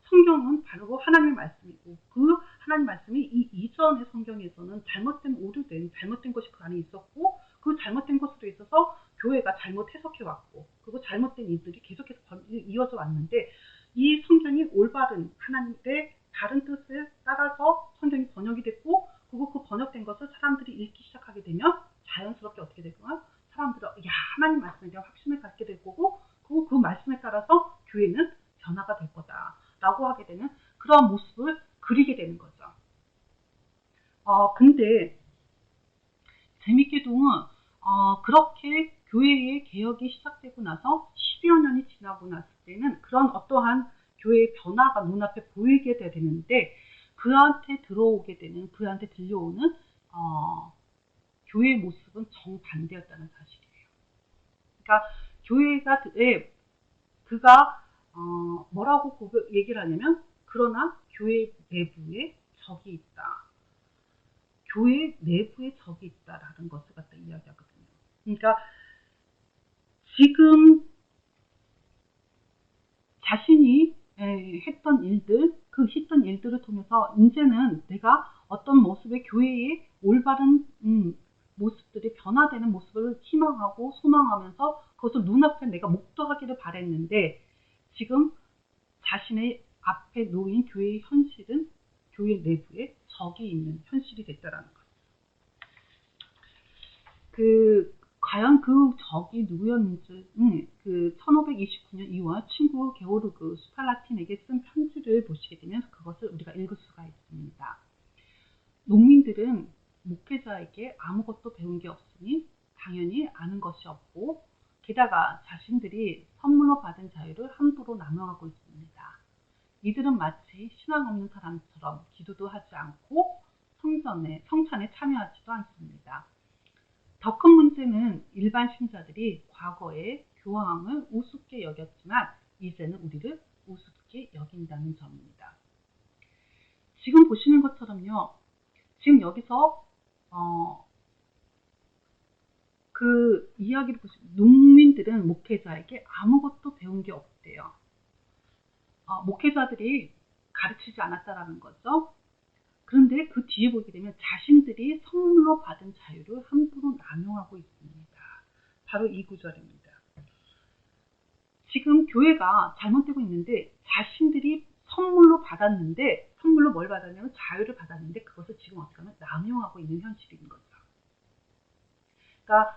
성경은 바로 하나님의 말씀이고 그 하나님의 말씀이 이 이전의 성경에서는 잘못된 것이 그 안에 있었고 그 잘못된 것으로 있어서 교회가 잘못 해석해왔고 그리고 잘못된 일들이 계속해서 이어져 왔는데 이 성경이 올바른 하나님의 다른 뜻에 따라서 성경이 번역이 됐고, 그리고 그 번역된 것을 사람들이 읽기 시작하게 되면 자연스럽게 어떻게 되구나? 사람들은 하나님 말씀에 대한 확신을 갖게 될 거고, 그리고 그 말씀에 따라서 교회는 변화가 될 거다라고 하게 되는 그런 모습을 그리게 되는 거죠. 근데 재밌게도 그렇게 교회의 개혁이 시작되고 나서 10여 년이 지나고 났을 때는 그런 어떠한 교회의 변화가 눈앞에 보이게 되는데, 그한테 들어오게 되는, 그한테 들려오는 교회의 모습은 정반대였다는 사실이에요. 그러니까 교회가 그가 뭐라고 얘기를 하냐면, 그러나 교회 내부에 적이 있다. 교회 내부에 적이 있다라는 것을 갖다 이야기하거든요. 그러니까 지금 자신이 했던 일들, 그 했던 일들을 통해서 이제는 내가 어떤 모습의 교회의 올바른 모습들이 변화되는 모습을 희망하고 소망하면서 그것을 눈앞에 내가 목도하기를 바랬는데, 지금 자신의 앞에 놓인 교회의 현실은 교회 내부에 적이 있는 현실이 됐다라는 것. 과연 그 적이 누구였는지는 1529년 2월 친구 게오르그 스팔라틴에게 쓴 편지를 보시게 되면 그것을 우리가 읽을 수가 있습니다. 농민들은 목회자에게 아무것도 배운 게 없으니 당연히 아는 것이 없고, 게다가 자신들이 선물로 받은 자유를 함부로 남용하고 있습니다. 이들은 마치 신앙 없는 사람처럼 기도도 하지 않고 성찬에 참여하지도 않습니다. 더 큰 문제는 일반 신자들이 과거에 교황을 우습게 여겼지만 이제는 우리를 우습게 여긴다는 점입니다. 지금 보시는 것처럼요. 지금 여기서 그 이야기를 보시면 농민들은 목회자에게 아무것도 배운 게 없대요. 목회자들이 가르치지 않았다라는 거죠. 그런데 그 뒤에 보게 되면 자신들이 선물로 받은 자유를 함부로 남용하고 있습니다. 바로 이 구절입니다. 지금 교회가 잘못되고 있는데 자신들이 선물로 받았는데, 선물로 뭘 받았냐면 자유를 받았는데 그것을 지금 어떻게 하면 남용하고 있는 현실인 거죠. 그러니까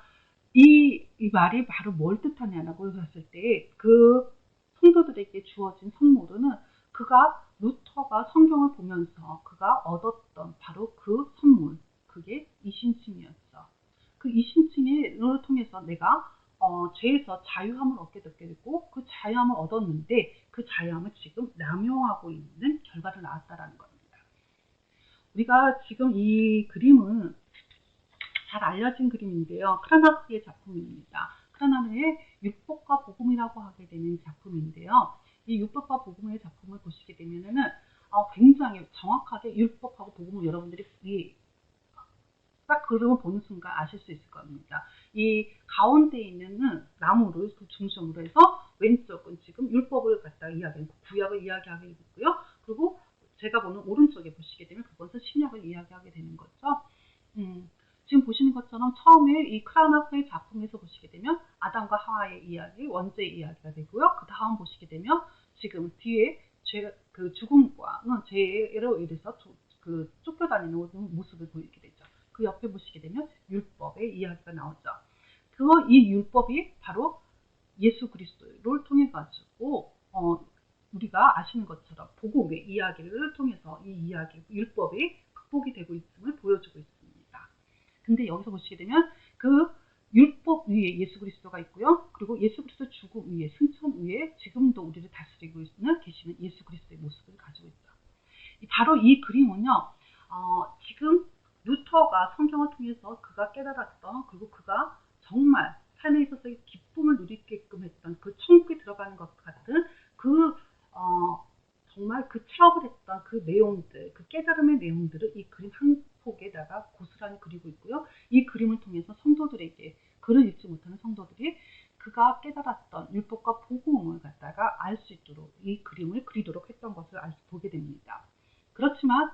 이 말이 바로 뭘 뜻하냐고 했을 때, 그 성도들에게 주어진 선물은 그가 루터가 성경을 보면서 그가 얻었던 바로 그 선물, 그게 이신칭이었어. 그 이신칭을 통해서 내가 죄에서 자유함을 얻게 되고, 그 자유함을 얻었는데 그 자유함을 지금 남용하고 있는 결과를 낳았다라는 겁니다. 우리가 지금 이 그림은 잘 알려진 그림인데요. 크라나흐의 작품입니다. 크라나흐의 율법과 복음이라고 하게 되는 작품인데요. 이 율법과 복음의 작품을 보시게 되면은 굉장히 정확하게 율법하고 복음을 여러분들이 딱 그림을 보는 순간 아실 수 있을 겁니다. 이 가운데 있는 나무를 그 중심으로 해서 왼쪽은 지금 율법을 갖다가 이야기하고 구약을 이야기하게 있고요. 그리고 제가 보는 오른쪽에 보시게 되면 그것은 신약을 이야기하게 되는 거죠. 지금 보시는 것처럼 처음에 이 크라나흐의 작품에서 보시게 되면 아담과 하와의 이야기, 원죄의 이야기가 되고요. 그 다음 보시게 되면 지금 뒤에 그 죽음과 죄로 인해서 쫓겨다니는 모습을 보이게 되죠. 그 옆에 보시게 되면 율법의 이야기가 나오죠. 이 율법이 바로 예수 그리스도를 통해 가지고 우리가 아시는 것처럼 복음의 이야기를 통해서 이 이야기, 율법이 극복이 되고 있음을 보여주고 있습니다. 근데 여기서 보시게 되면 그 율법 위에 예수 그리스도가 있고요. 그리고 예수 그리스도 죽음 위에, 승천 위에 지금도 우리를 다스리고 계시는 예수 그리스도의 모습을 가지고 있죠. 바로 이 그림은요. 지금 루터가 성경을 통해서 그가 깨달았던, 그리고 그가 정말 삶에 있어서의 기쁨을 누리게끔 했던 그 천국에 들어가는 것 같은 정말 그 체험을 했던 그 내용들, 그 깨달음의 내용들을 이 그림 한 폭에다가 고스란히 그리고 있고요. 이 그림을 통해서 성도들에게, 글을 읽지 못하는 성도들이 그가 깨달았던 율법과 복음을 갖다가 알 수 있도록 이 그림을 그리도록 했던 것을 보게 됩니다. 그렇지만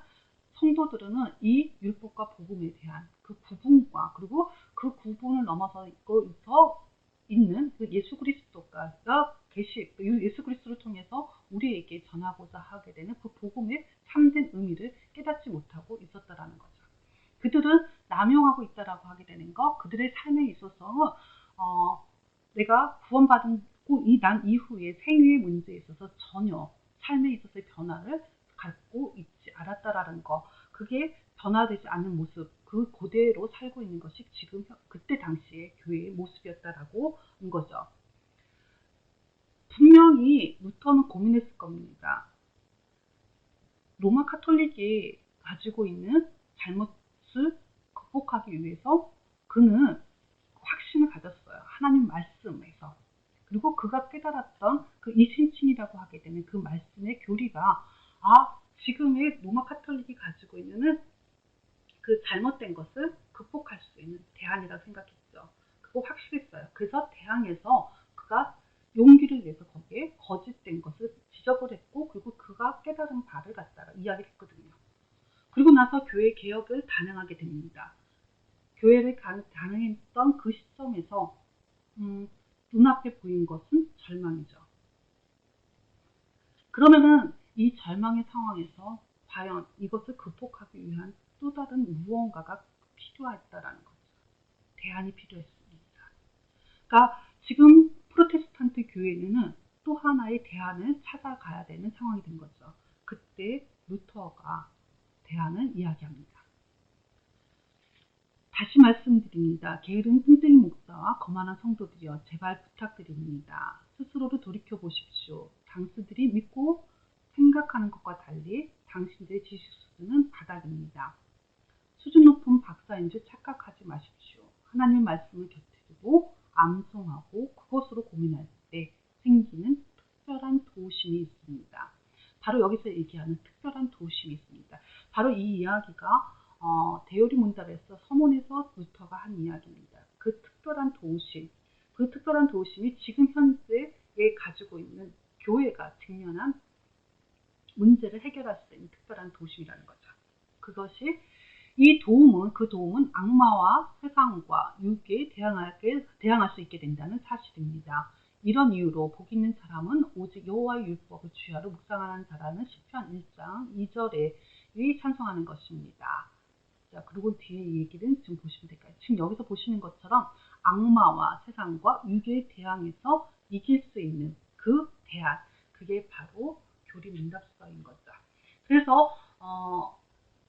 성도들은 이 율법과 복음에 대한 그 구분과, 그리고 그 구분을 넘어서 있는 그 예수 그리스도가 예수 그리스도를 통해서 우리에게 전하고자 하게 되는 그 복음의 참 그들의 삶에 있어서 내가 구원받고 난 이후에 생애의 문제에 있어서 전혀 삶에 있어서의 변화를 갖고 있지 않았다라는 거, 그게 변화되지 않는 모습, 그 그대로 살고 있는 것이 지금 그때 당시의 교회의 모습이었다라고 한 거죠. 분명히 루터는 고민했을 겁니다. 로마 카톨릭이 가지고 있는 잘못을 극복하기 위해서 그는 확신을 가졌어요. 하나님 말씀에서. 그리고 그가 깨달았던 그 이신칭이라고 하게 되는 그 말씀의 교리가 지금의 로마 카톨릭이 가지고 있는 그 잘못된 것을 극복할 수 있는 대안이라고 생각했죠. 그거 확실했어요. 그래서 대항해서 그가 용기를 내서 거기에 거짓된 것을 지적을 했고, 그리고 그가 깨달은 바를 갖다가 이야기를 했거든요. 그리고 나서 교회 개혁을 단행하게 됩니다. 교회를 단행했던 그 시점에서 눈앞에 보인 것은 절망이죠. 그러면은 이 절망의 상황에서 과연 이것을 극복하기 위한 또 다른 무언가가 필요했다라는 거죠. 대안이 필요했습니다. 그러니까 지금 프로테스탄트 교회는 또 하나의 대안을 찾아가야 되는 상황이 된 거죠. 그때 루터가 대안을 이야기합니다. 다시 말씀드립니다. 게으른 흔들린 목사와 거만한 성도들이여, 제발 부탁드립니다. 스스로를 돌이켜 보십시오. 당신들이 믿고 생각하는 것과 달리 당신들의 지식 수준은 바닥입니다. 수준 높은 박사인 줄 착각하지 마십시오. 하나님의 말씀을 곁에 두고 암송하고 그것으로 고민할 때 생기는 특별한 도심이 있습니다. 바로 여기서 얘기하는 특별한 도심이 있습니다. 바로 이 이야기가 대요리 문답에서 서문에서 루터가 한 이야기입니다. 그 특별한 도심이 지금 현재에 가지고 있는 교회가 직면한 문제를 해결할 수 있는 특별한 도심이라는 거죠. 그것이 그 도움은 악마와 세상과 유혹에 대항할 수 있게 된다는 사실입니다. 이런 이유로 복 있는 사람은 오직 여호와의 율법을 주야로 묵상하는 자라는 시편 1장 2절에 찬송하는 것입니다. 자, 그리고 뒤에 얘기는 지금 보시면 될까요? 지금 여기서 보시는 것처럼 악마와 세상과 유혹에 대항해서 이길 수 있는 그 대안, 그게 바로 교리 문답서인 거죠. 그래서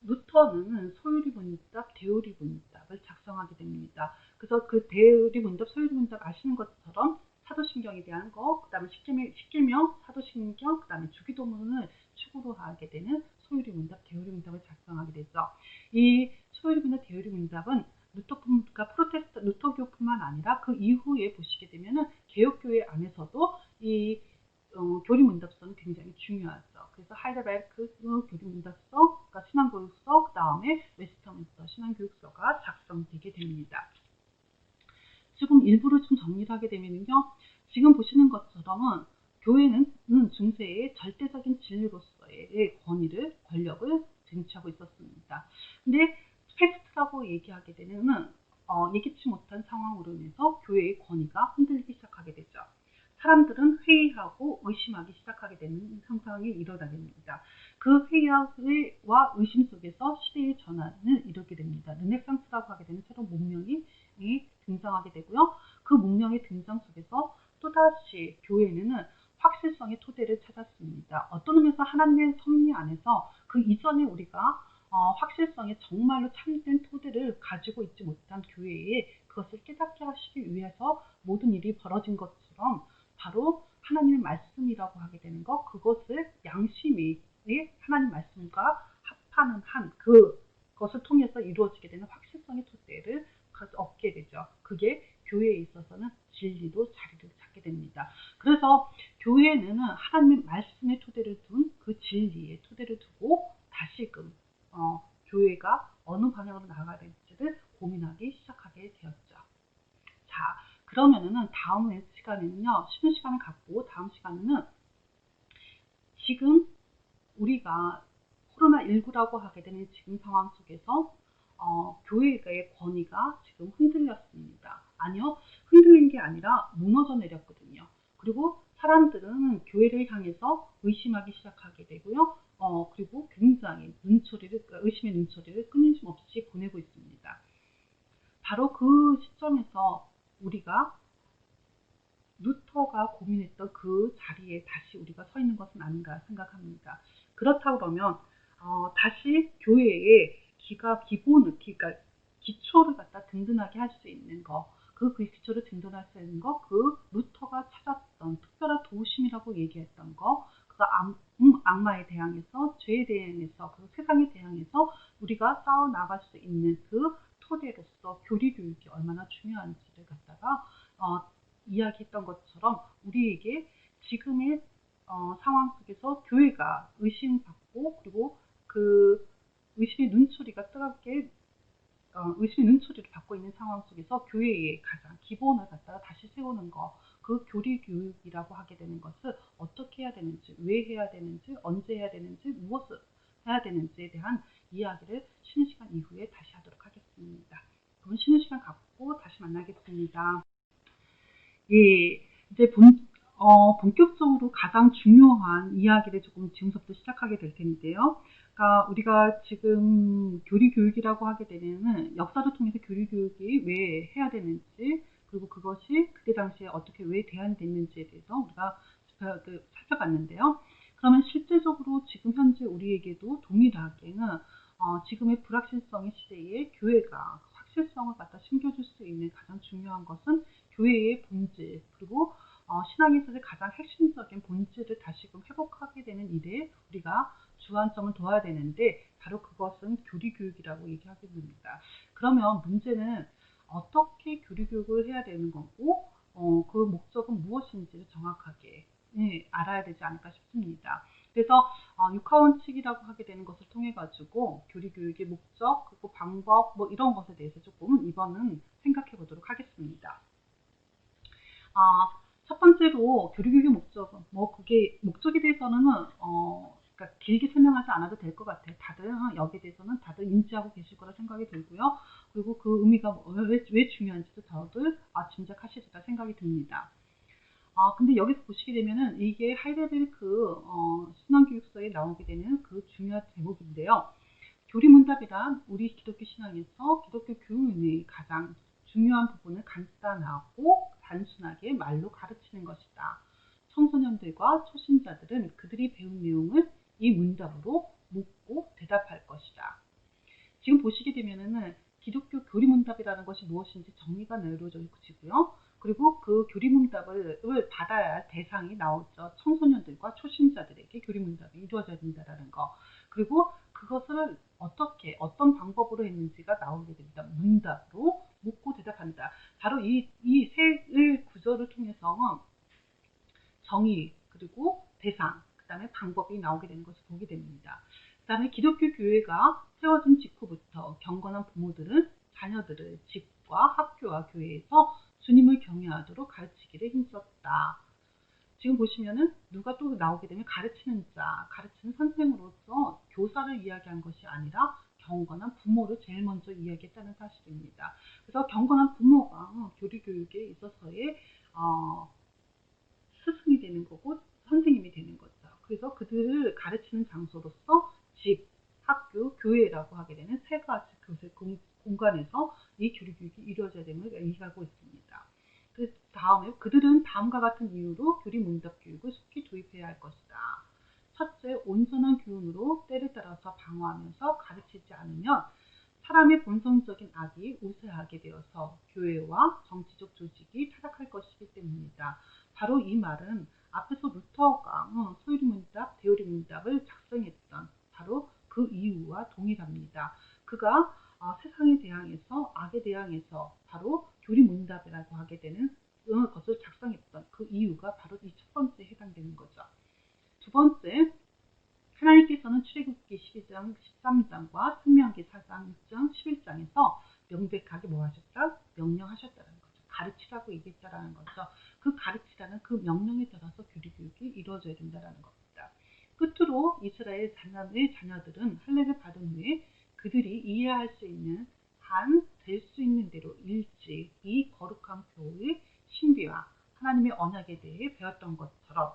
루터는 소유리 문답, 대요리 문답을 작성하게 됩니다. 그래서 그 대요리 문답, 소유리 문답 아시는 것처럼 사도신경에 대한 거, 그 다음에 십계명, 사도신경, 그 다음에 주기도문을 축으로 하게 되는 소유리 문답, 대요리 문답을 작성하게 되죠. 이 소유리 문답, 대요리 문답은 루터교뿐만 아니라 그 이후에 보시게 되면은 개혁교회 안에서도 이 교리 문답서는 굉장히 중요하죠. 그래서 하이델베르크 교리 문답서, 그러니까 신앙교육서, 그 다음에 웨스터민스터 신앙교육서가 작성되게 됩니다. 지금 일부를 좀 정리를 하게 되면요, 지금 보시는 것처럼은 교회는 중세의 절대적인 진리로서의 권력을 쟁취하고 있었습니다. 근데 패스트라고 얘기하게 되면 예기치 못한 상황으로 인해서 교회의 권위가 흔들리기 시작하게 되죠. 사람들은 회의하고 의심하기 시작하게 되는 상황이 일어나게 됩니다. 그 회의와 의심 속에서 시대의 전환을 이루게 됩니다. 르네상스라고 하게 되는 새로운 문명이 등장하게 되고요. 그 문명의 등장 속에서 또다시 교회는 확실성의 토대를 찾았습니다. 어떤 의미에서 하나님의 섭리 안에서 그 이전에 우리가 확실성의 정말로 참된 토대를 가지고 있지 못한 교회에 그것을 깨닫게 하시기 위해서 모든 일이 벌어진 것처럼 바로 하나님의 말씀이라고 하게 되는 것, 그것을 양심이 하나님 말씀과 합하는 그것을 통해서 이루어지게 되는 확실성의 토대를 얻게 되죠. 그게 교회에 있어서는 진리로 자리를 잡게 됩니다. 그래서 교회는 하나님의 말씀의 토대를 둔 그 진리의 토대를 두고 다시금 교회가 어느 방향으로 나아가야 될지를 고민하기 시작하게 되었죠. 자, 그러면은 다음 시간에는요, 쉬는 시간을 갖고 다음 시간에는 지금 우리가 코로나19라고 하게 되는 지금 상황 속에서 교회의 권위가 지금 흔들렸습니다. 아니요, 흔들린 게 아니라 무너져 내렸거든요. 그리고 사람들은 교회를 향해서 의심하기 시작하게 되고요. 그리고 굉장히 의심의 눈초리를 끊임없이 보내고 있습니다. 바로 그 시점에서 우리가 루터가 고민했던 그 자리에 다시 우리가 서 있는 것은 아닌가 생각합니다. 그렇다고 그러면 다시 교회의 기초를 갖다 든든하게 할 수 있는 거, 그 기초를 든든할 수 있는 거, 그 루터가 찾았던 특별한 도우심이라고 얘기했던 거, 그 악마에 대항해서, 죄에 대항해서, 그 세상에 대항해서 우리가 싸워 나갈 수 있는 그 토대로서 교리 교육이 얼마나 중요한지를 갖다가 이야기했던 것처럼 우리에게 지금의 상황 속에서 교회가 의심받고, 그리고 그 의심의 눈초리가 뜨겁게 의심의 눈초리를 받고 있는 상황 속에서 교회의 가장 기본을 갖다가 다시 세우는 거, 그 교리 교육이라고 하게 되는 것을 어떻게 해야 되는지, 왜 해야 되는지, 언제 해야 되는지, 무엇을 해야 되는지에 대한 이야기를 쉬는 시간 이후에 다시 하도록 하겠습니다. 그럼 쉬는 시간 갖고 다시 만나겠습니다. 예, 이제 본격적으로 가장 중요한 이야기를 조금 지금부터 시작하게 될 텐데요. 그러니까 우리가 지금 교리 교육이라고 하게 되면은 역사를 통해서 교리 교육이 왜 해야 되는지, 그리고 그것이 그때 당시에 어떻게 왜 대안이 됐는지에 대해서 우리가 살펴봤는데요. 그러면 실제적으로 지금 현재 우리에게도 동일하게는 지금의 불확실성의 시대에 교회가 확실성을 갖다 심겨줄 수 있는 가장 중요한 것은 교회의 본질, 그리고 신앙에서의 가장 핵심적인 본질을 다시금 회복하게 되는 일에 우리가 주안점을 둬야 되는데, 바로 그것은 교리교육이라고 얘기하게 됩니다. 그러면 문제는 어떻게 교리교육을 해야 되는 거고, 그 목적은 무엇인지를 정확하게 알아야 되지 않을까 싶습니다. 그래서 육하원칙이라고 하게 되는 것을 통해 가지고 교리교육의 목적, 그리고 방법, 뭐 이런 것에 대해서 조금 이번은 생각해 보도록 하겠습니다. 첫 번째로 교리교육의 목적은 그게 목적에 대해서는 그러니까 길게 설명하지 않아도 될 것 같아요. 다들 여기에 대해서는 다들 인지하고 계실 거라 생각이 들고요. 그리고 그 의미가 왜 중요한지도 다들 짐작하시리라 생각이 듭니다. 근데 여기서 보시게 되면은 이게 하이델베르크 신앙교육서에 나오게 되는 그 중요한 대목인데요. 교리문답이란 우리 기독교 신앙에서 기독교 교훈의 가장 중요한 부분을 간단하고 단순하게 말로 가르치는 것이다. 청소년들과 초신자들은 그들이 배운 내용을 이 문답으로 묻고 대답할 것이다. 지금 보시게 되면은 기독교 교리문답이라는 것이 무엇인지 정의가 내려지고요. 그리고 그 교리문답을 받아야 할 대상이 나오죠. 청소년들과 초신자들에게 교리문답이 이루어져야 된다는 거. 그리고 그것을 어떤 방법으로 했는지가 나오게 됩니다. 문답으로 묻고 대답한다. 바로 이 세 구절을 통해서 정의, 그리고 대상, 그 다음에 방법이 나오게 되는 것을 보게 됩니다. 그 다음에 기독교 교회가 세워진 직후부터 경건한 부모들은 자녀들을 집과 학교와 교회에서 주님을 경외하도록 가르치기를 힘썼다. 지금 보시면은 누가 또 나오게 되면 가르치는 자, 가르치는 선생으로서 교사를 이야기한 것이 아니라 경건한 부모를 제일 먼저 이야기했다는 사실입니다. 그래서 경건한 부모가 교리 교육에 있어서의 스승이 되는 거고 선생님이 되는 거죠. 그래서 그들을 가르치는 장소로서 집, 학교, 교회라고 하게 되는 세 가지 공간에서 이 교리 교육이 이루어져야 됨을 얘기하고 있습니다. 그 다음에 그들은 다음과 같은 이유로 교리 문답 교육을 속히 도입해야 할 것이다. 첫째, 온전한 교훈으로 때를 따라서 방어하면서 가르치지 않으면 사람의 본성적인 악이 우세하게 되어서 교회와 정치적 조직이 타락할 것이기 때문이다. 바로 이 말은 앞에서 루터가 소유리 문답, 데오리 문답을 작성했던 바로 그 이유와 동일합니다. 그가 세상에 대항해서 악에 대항해서 바로 교리 문답이라고 하게 되는 것을 작성했던 그 이유가 바로 이 첫 번째에 해당되는 거죠. 두 번째, 하나님께서는 출애굽기 12장, 13장과 신명기 4장, 6장, 11장에서 명백하게 뭐 하셨다? 명령하셨다는 거죠. 가르치라고 얘기했다라는 거죠. 그 가르치라는 그 명령에 따라서 교리 교육이 이루어져야 된다는 겁니다. 끝으로 이스라엘 자녀들은 할례를 받은 후에 그들이 이해할 수 있는 한 될 수 있는 대로 일찍 이 거룩한 교회의 신비와 하나님의 언약에 대해 배웠던 것처럼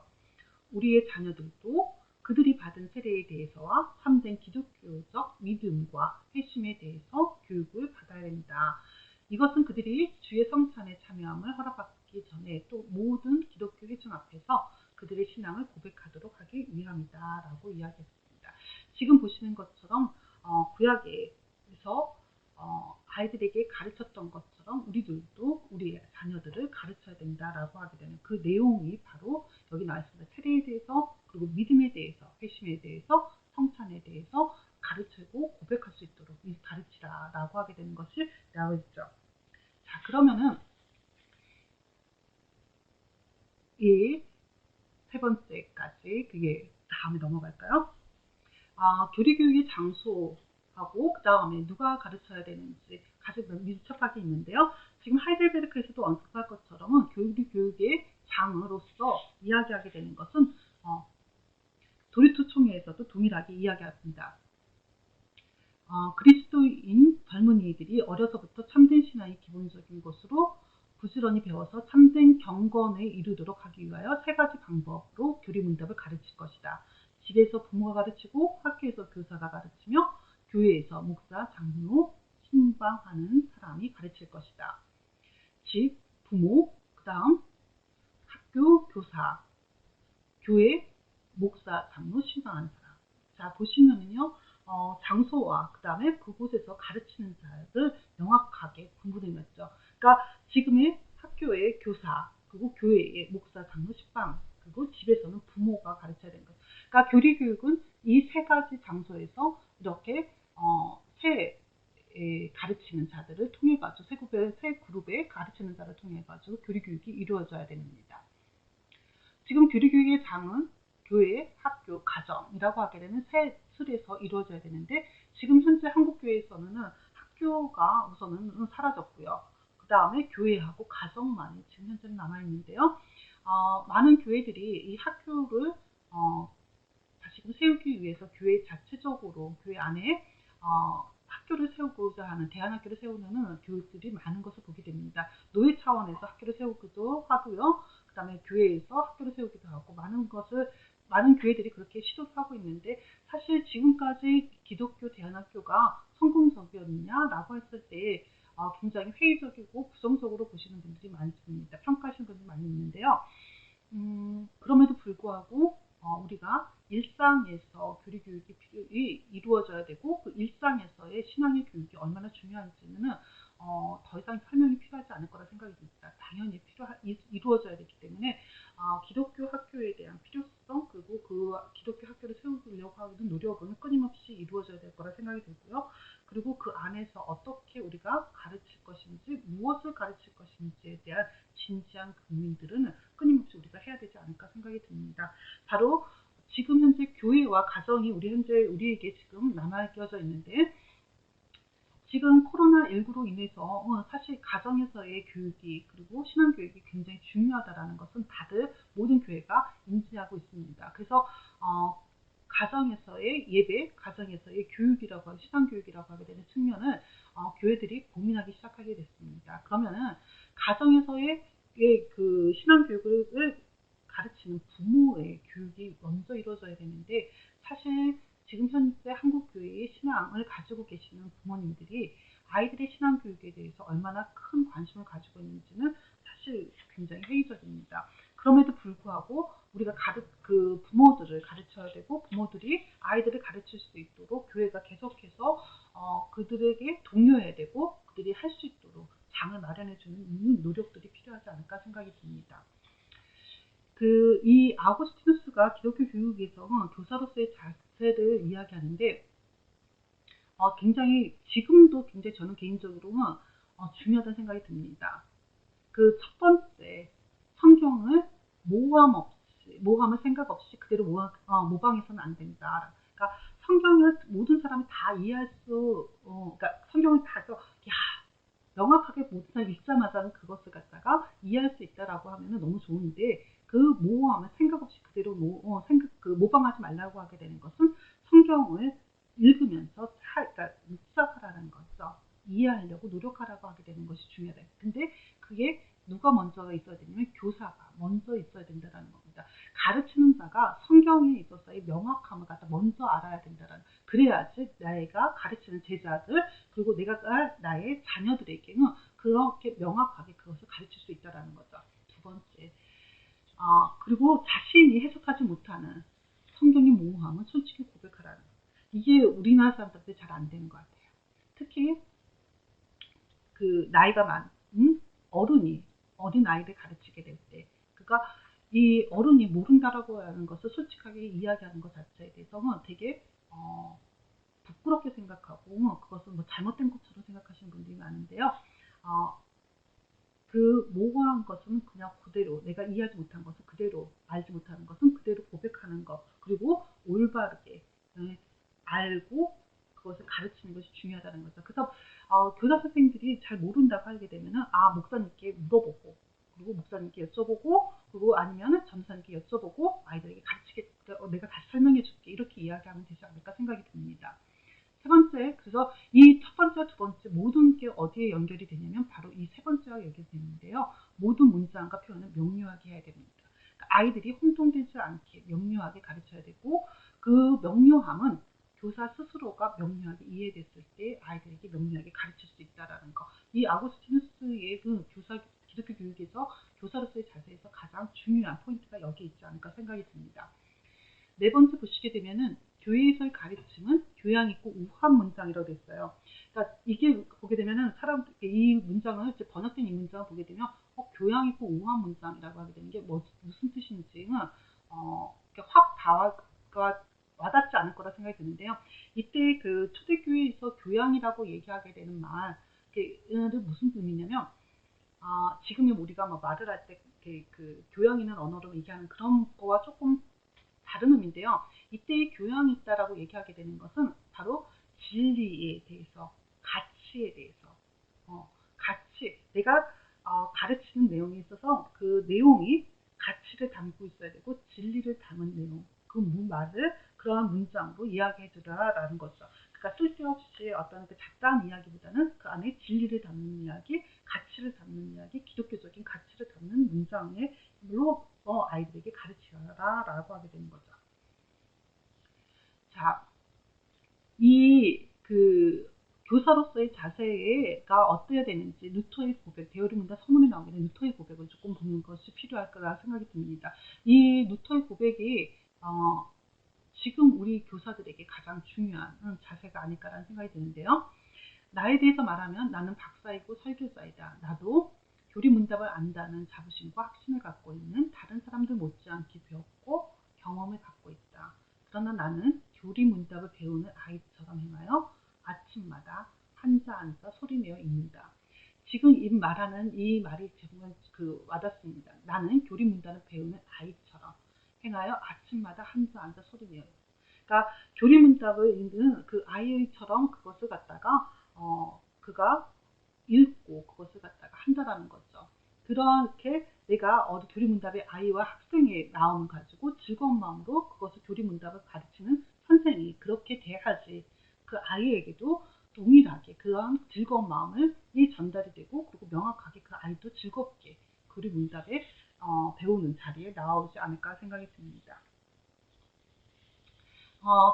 우리의 자녀들도 그들이 받은 세례에 대해서와 참된 기독교적 믿음과 회심에 대해서 교육을 받아야 된다. 이것은 그들이 주의 성찬에 참여함을 허락받기 전에 또 모든 기독교 회중 앞에서 그들의 신앙을 고백하도록 하기 위함이다 라고 이야기했습니다. 지금 보시는 것처럼 구약에서 아이들에게 가르쳤던 것처럼 우리들도 우리의 자녀들을 가르쳐야 된다라고 하게 되는 그 내용이 바로 여기 나와 있습니다. 세례에 대해서 그리고 믿음에 대해서 회심에 대해서 성찬에 대해서 가르치고 고백할 수 있도록 가르치라라고 하게 되는 것이 나와 있죠. 자, 그러면은 이 세 번째까지 그게 다음에 넘어갈까요? 교리교육의 장소하고 그 다음에 누가 가르쳐야 되는지 가장 밀접하게 있는데요. 지금 하이델베르크에서도 언급할 것처럼 교리교육의 장으로서 이야기하게 되는 것은 도리토 총회에서도 동일하게 이야기합니다. 그리스도인 젊은이들이 어려서부터 참된 신앙의 기본적인 것으로 부지런히 배워서 참된 경건에 이르도록 하기 위하여 세 가지 방법으로 교리문답을 가르칠 것이다. 집에서 부모가 가르치고 학교에서 교사가 가르치며 교회에서 목사, 장로, 신방하는 사람이 가르칠 것이다. 집, 부모, 그 다음 학교, 교사, 교회, 목사, 장로, 신방하는 사람. 자, 보시면은요. 장소와 그 다음에 그곳에서 가르치는 자를 명확하게 구분해놨죠. 그러니까 지금의 학교의 교사, 그리고 교회의 목사, 장로, 식방, 그리고 집에서는 부모가 가르쳐야 되는 거예요. 그러니까 교리교육은 이 세 가지 장소에서 이렇게 가르치는 자들을 통해 가지고 세 그룹에 가르치는 자를 통해 가지고 교리교육이 이루어져야 됩니다. 지금 교리교육의 장은 교회, 학교, 가정이라고 하게 되는 세 틀에서 이루어져야 되는데 지금 현재 한국교회에서는 학교가 우선은 사라졌고요. 그 다음에 교회하고 가정만이 지금 현재 남아있는데요. 많은 교회들이 이 학교를 다시금 세우기 위해서 교회 자체적으로 교회 안에 학교를 세우고자 하는 대안학교를 세우는 교육들이 많은 것을 보게 됩니다. 노예 차원에서 학교를 세우기도 하고요. 그 다음에 교회에서 학교를 세우기도 하고 많은 교회들이 그렇게 시도를 하고 있는데 사실 지금까지 기독교 대안학교가 성공적이었느냐라고 했을 때 굉장히 회의적이고 부정적으로 보시는 분들이 많습니다. 평가하시는 분들이 많이 있는데요. 그럼에도 불구하고 우리가 일상에서 교리교육이 이루어져야 되고 그 일상에서의 신앙의 교육이 얼마나 중요한지는 더 이상 설명이 필요하지 않을 거라 생각이 듭니다. 당연히 이루어져야 되기 때문에 기독교 학교에 대한 필요성 그리고 그 기독교 학교를 세우려고 하는 노력은 끊임없이 이루어져야 될 거라 생각이 들고요. 그리고 그 안에서 어떻게 우리가 가르칠 것인지 무엇을 가르칠 것인지에 대한 진지한 고민들은 끊임없이 우리가 해야 되지 않을까 생각이 듭니다. 바로 지금 현재 교회와 가정이 우리에게 지금 남아껴져 있는데 지금 코로나19로 인해서 사실 가정에서의 교육이 그리고 신앙교육이 굉장히 중요하다는 것은 다들 모든 교회가 인지하고 있습니다. 그래서 가정에서의 예배, 가정에서의 교육이라고 하고 신앙교육이라고 하게 되는 측면을 교회들이 고민하기 시작하게 됐습니다. 그러면은 가정에서의 그 신앙교육을 가르치는 부모의 교육이 먼저 이루어져야 되는데 사실 지금 현재 한국교회의 신앙을 가지고 계시는 부모님들이 아이들의 신앙교육에 대해서 얼마나 큰 관심을 가지고 있는지는 사실 굉장히 회의적입니다. 그럼에도 불구하고 우리가 부모들을 가르쳐야 되고 부모들이 아이들을 가르칠 수 있도록 교회가 계속해서 그들에게 독려해야 되고 그들이 할 수 있도록 장을 마련해주는 노력들이 필요하지 않을까 생각이 듭니다. 이 아우구스티누스가 기독교 교육에서 교사로서의 자세를 이야기하는데 지금도 굉장히 저는 개인적으로는 중요하다는 생각이 듭니다. 그 첫 번째 성경을 모함을 생각 없이 그대로 모방해서는 안 된다. 그러니까 성경을 모든 사람이 다 이해할 그러니까 성경을 다 명확하게 모든 사람이 읽자마자 그것을 갖다가 이해할 수 있다라고 하면은 너무 좋은데 그 모호함을 생각 없이 그대로 모방하지 말라고 하게 되는 것은 성경을 읽으면서 그러니까 묵상하라는 거죠. 이해하려고 노력하라고 하게 되는 것이 중요하다. 근데 그게 누가 먼저 있어야 되냐면 교사가 먼저 있어야 된다는 겁니다. 가르치는 자가 성경에 있어서의 명확함을 갖다 먼저 알아야 된다는 그래야지 그래야지 내가 가르치는 제자들 그리고 내가 나의 자녀들에게는 그렇게 명확하게 그것을 가르칠 수 있다는 거죠. 두 번째, 그리고 자신이 해석하지 못하는 성경의 모호함은 솔직히 고백하라는 거. 이게 우리나라 사람들한테 잘 안 되는 것 같아요. 특히 그 나이가 많은 어른이 어린 아이를 가르치게 될 때, 그러니까 이 어른이 모른다라고 하는 것을 솔직하게 이야기하는 것 자체에 대해서는 되게 부끄럽게 생각하고 그것은 뭐 잘못된 것처럼 생각하시는 분들이 많은데요. 어, 그 모호한 것은 그냥 그대로 내가 이해하지 못한 것은 그대로 알지 못하는 것은 그대로 고백하는 것 그리고 올바르게 알고 그것을 가르치는 것이 중요하다는 거죠. 그래서 교사 선생님들이 잘 모른다고 하게 되면은 목사님께 물어보고 그리고 목사님께 여쭤보고 그리고 아니면 전사님께 여쭤보고 아이들에게 가르치게 내가 다시 설명해 줄게 이렇게 이야기하면 되지 않을까 생각이 듭니다. 세 번째, 그래서 이 첫 번째와 두 번째 모든 게 어디에 연결이 되냐면 바로 이 세 번째와 연결되는데요. 모든 문장과 표현을 명료하게 해야 됩니다. 그러니까 아이들이 혼동되지 않게 명료하게 가르쳐야 되고 그 명료함은 교사 스스로가 명료하게 이해됐을 때 아이들에게 명료하게 가르칠 수 있다는 거. 이 아구스티누스의 그 기독교 교육에서 교사로서의 자세에서 가장 중요한 포인트가 여기에 있지 않을까 생각이 듭니다. 네 번째 보시게 되면은 교회에서의 가르침은 교양 있고 우한 문장이라고 됐어요. 그러니까 이게 보게 되면은 이 문장을 이제 번역된 이 문장을 보게 되면 교양 있고 우한 문장이라고 하게 되는 게 무슨 뜻인지는 확 다가 와닿지 않을 거라 생각이 드는데요. 이때 그 초대교회에서 교양이라고 얘기하게 되는 말은 무슨 의미냐면 지금의 우리가 뭐 말을 할 때 그 교양 있는 언어로 얘기하는 그런 거와 조금 다른 의미인데요. 이때 교양이 있다라고 얘기하게 되는 것은 바로 진리에 대해서, 가치에 대해서, 가치, 내가 가르치는 내용에 있어서 그 내용이 가치를 담고 있어야 되고 진리를 담은 내용, 그 말을 그러한 문장으로 이야기해 주라라는 거죠. 그러니까 쓸데없이 어떤 그 잡다한 이야기보다는 그 안에 진리를 담는 이야기, 가치를 담는 이야기, 기독교적인 가치를 담는 문장으로 아이들에게 가르치라라고 하게 되는 거죠. 자, 그 교사로서의 자세가 어떠해야 되는지 루터의 고백, 데어리문다 서문에 나오는 루터의 고백을 조금 보는 것이 필요할 거라 생각이 듭니다. 이 루터의 고백이 지금 우리 교사들에게 가장 중요한 자세가 아닐까라는 생각이 드는데요. 나에 대해서 말하면 나는 박사이고 설교자이다. 나도 교리문답을 안다는 자부심과 확신을 갖고 있는 다른 사람들 못지않게 배웠고 경험을 갖고 있다. 그러나 나는 교리문답을 배우는 아이처럼 행하여 아침마다 앉아 소리내어 읽는다. 지금 말하는 이 말이 정말 와닿습니다. 나는 교리문답을 배우는 아이처럼 행하여 아침마다 앉아 소리내어 읽는다. 그러니까 교리문답을 읽는 그 아이처럼 그것을 갖다가 그가 읽고 그것을 갖다가 한다라는 거죠. 그렇게 내가 교리문답의 아이와 학생의 마음을 가지고 즐거운 마음으로 그것을 교리문답을 가르치는 선생이 그렇게 돼야지 그 아이에게도 동일하게 그러한 즐거운 마음을 전달이 되고 그리고 명확하게 그 아이도 즐겁게 교리문답에 배우는 자리에 나오지 않을까 생각이 듭니다.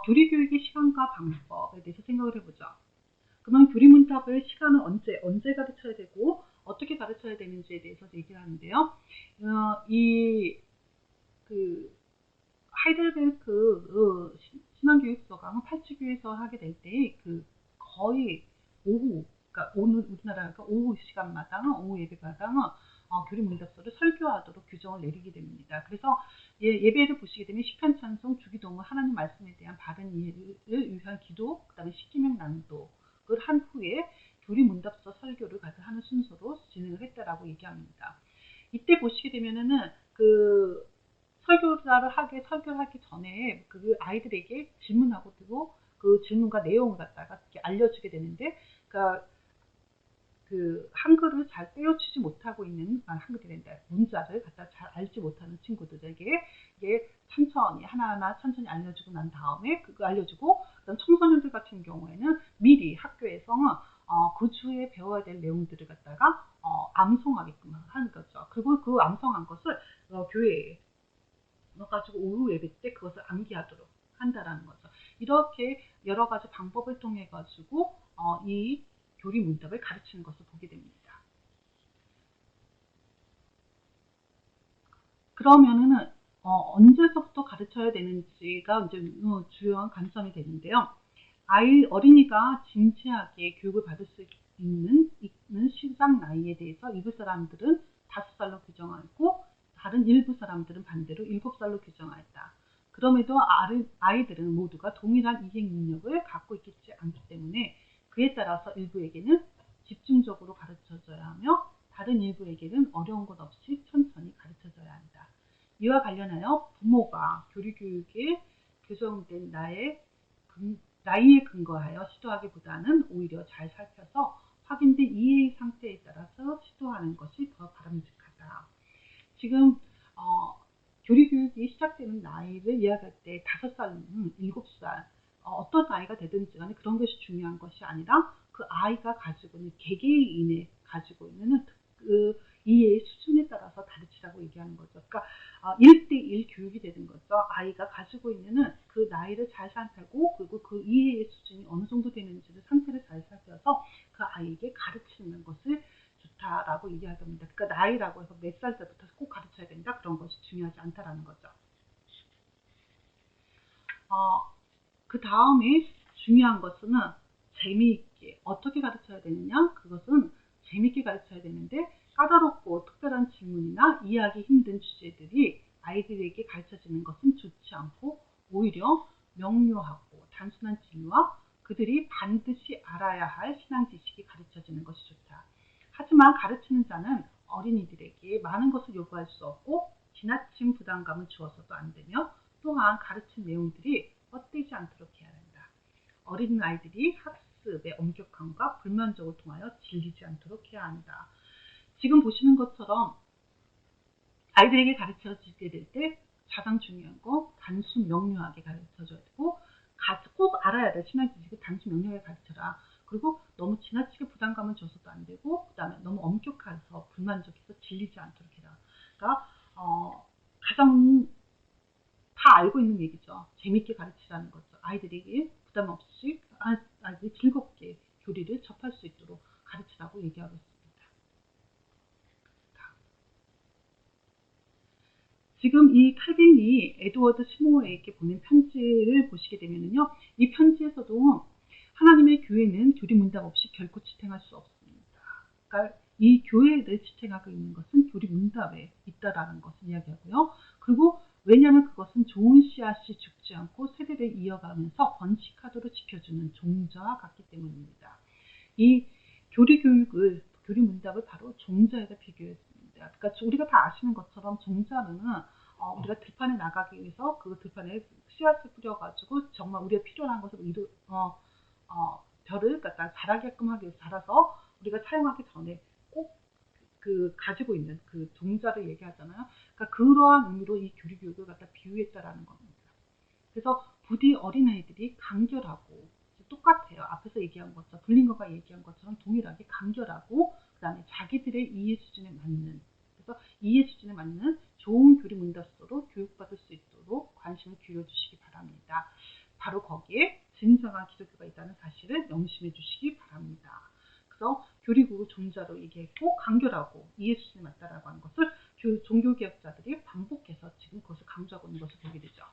교리교육의 시간과 방법에 대해서 생각을 해보죠. 그러면 교리문답을 시간을 언제 가르쳐야 되고 어떻게 가르쳐야 되는지에 대해서 얘기를 하는데요. 하이델베르크 신앙교육서강은 8주교에서 하게 될 때 거의 오후, 그러니까 우리나라가 오후 시간마다 오후 예배마다 교리문답서를 설교하도록 규정을 내리게 됩니다. 그래서 예배를 보시게 되면 시편 찬송, 주기도문, 하나님 말씀에 대한 바른 이해를 위한 기도, 그다음에 십기명 낭독을 한 후에 교리문답서 설교를 하는 순서로 진행을 했다라고 얘기합니다. 이때 보시게 되면은 설교를 하기 전에 그 아이들에게 질문하고 두고 그 질문과 내용을 갖다가 이렇게 알려주게 되는데, 그러니까 그 한글을 잘 떼어치지 못하고 있는 한글이 된다. 문자를 갖다 잘 알지 못하는 친구들에게 이게 천천히 하나하나 천천히 알려주고 난 다음에 그거 알려주고, 그다음 청소년들 같은 경우에는 미리 학교에서 그 주에 배워야 될 내용들을 갖다가 암송하게끔 하는 거죠. 그리고 그 암송한 것을 교회에 가지고 오후 예배 때 그것을 암기하도록 한다라는 거죠. 이렇게 여러 가지 방법을 통해 가지고 이 교리 문답을 가르치는 것을 보게 됩니다. 그러면은 언제서부터 가르쳐야 되는지가 이제 주요한 관점이 되는데요. 어린이가 진지하게 교육을 받을 수 있는 시작 나이에 대해서 이웃 사람들은 5살로 규정하고 다른 일부 사람들은 반대로 7살로 규정하였다. 그럼에도 아이들은 모두가 동일한 이행 능력을 갖고 있지 않기 때문에 그에 따라서 일부에게는 집중적으로 가르쳐줘야 하며 다른 일부에게는 어려운 것 없이 천천히 가르쳐줘야 한다. 이와 관련하여 부모가 교리교육에 교정된 나이에 근거하여 시도하기보다는 오히려 잘 살펴서 확인된 이해의 상태에 따라서 시도하는 것이 더 바람직하다. 지금 교리교육이 시작되는 나이를 이야기할 때 5살은 7살 어떤 나이가 되든지 간에 그런 것이 중요한 것이 아니라 그 아이가 가지고 있는 개개인의 가지고 있는 그 이해의 수준에 따라서 가르치라고 얘기하는 거죠. 그러니까 1대1 교육이 되는 거죠. 아이가 가지고 있는 그 나이를 잘 살피고 그리고 그 이해의 수준이 어느 정도 되는지를 상태를 잘 살펴서 그 아이에게 가르치는 것을 좋다라고 얘기할 겁니다. 그러니까 나이라고 해서 몇 살 때부터 꼭 가르쳐야 된다 그런 것이 중요하지 않다라는 거죠. 그 다음에 중요한 것은 재미있게 어떻게 가르쳐야 되느냐 그것은 재미있게 가르쳐야 되는데 까다롭고 특별한 질문이나 이해하기 힘든 주제들이 아이들에게 가르쳐지는 것은 좋지 않고 오히려 명료하고 단순한 진리와 그들이 반드시 알아야 할 신앙 지식이 가르쳐지는 것이 좋다. 하지만 가르치는 자는 어린이들에게 많은 것을 요구할 수 없고 지나친 부담감을 주어서도 안 되며 또한 가르친 내용들이 헛되지 않도록 해야 한다. 어린 아이들이 학습의 엄격함과 불만족을 통하여 질리지 않도록 해야 한다. 지금 보시는 것처럼 아이들에게 가르쳐지게 될 때 가장 중요한 거 단순 명료하게 가르쳐줘야 되고 꼭 알아야 돼. 신앙 지식을 단순 명료하게 가르쳐라. 그리고 너무 지나치게 부담감을 줘서도 안 되고 그 다음에 너무 엄격해서 불만족해서 질리지 않도록 해라. 그러니까 가장 다 알고 있는 얘기죠. 재밌게 가르치라는 거죠. 아이들에게 부담 없이 아이들이 즐겁게 교리를 접할 수 있도록 가르치라고 얘기하고 있습니다. 지금 이 칼빈이 에드워드 스모어에게 보낸 편지를 보시게 되면요. 이 편지에서도 하나님의 교회는 교리 문답 없이 결코 지탱할 수 없습니다. 그러니까 이 교회를 지탱하고 있는 것은 교리 문답에 있다라는 것을 이야기하고요. 그리고 왜냐하면 그것은 좋은 씨앗이 죽지 않고 세대를 이어가면서 번식하도록 지켜주는 종자와 같기 때문입니다. 이 교리 문답을 바로 종자에다 비교했습니다. 그러니까 우리가 다 아시는 것처럼 종자는 우리가 들판에 나가기 위해서 그 들판에 씨앗을 뿌려가지고 정말 우리가 필요한 것을 벼를 갖다 자라게끔 하기 위해서 자라서 우리가 사용하기 전에 꼭 그 가지고 있는 그 종자를 얘기하잖아요. 그러니까 그러한 의미로 이 교리 교육을 갖다 비유했다라는 겁니다. 그래서 부디 어린아이들이 간결하고 똑같아요. 앞에서 얘기한 것처럼 블링거가 얘기한 것처럼 동일하게 간결하고 그다음에 자기들의 이해 수준에 맞는 그래서 이해 수준에 맞는 좋은 교리 문답서로 교육받을 수 있도록 관심을 기울여주시기 바랍니다. 바로 거기에 진정한 기독교가 있다는 사실을 명심해 주시기 바랍니다. 그래서 교리국을 종자로 얘기했고 간결하고 이해 수준에 맞다라고 하는 것을 종교개혁자들이 반복해서 지금 그것을 강조하고 있는 것을 보게 되죠.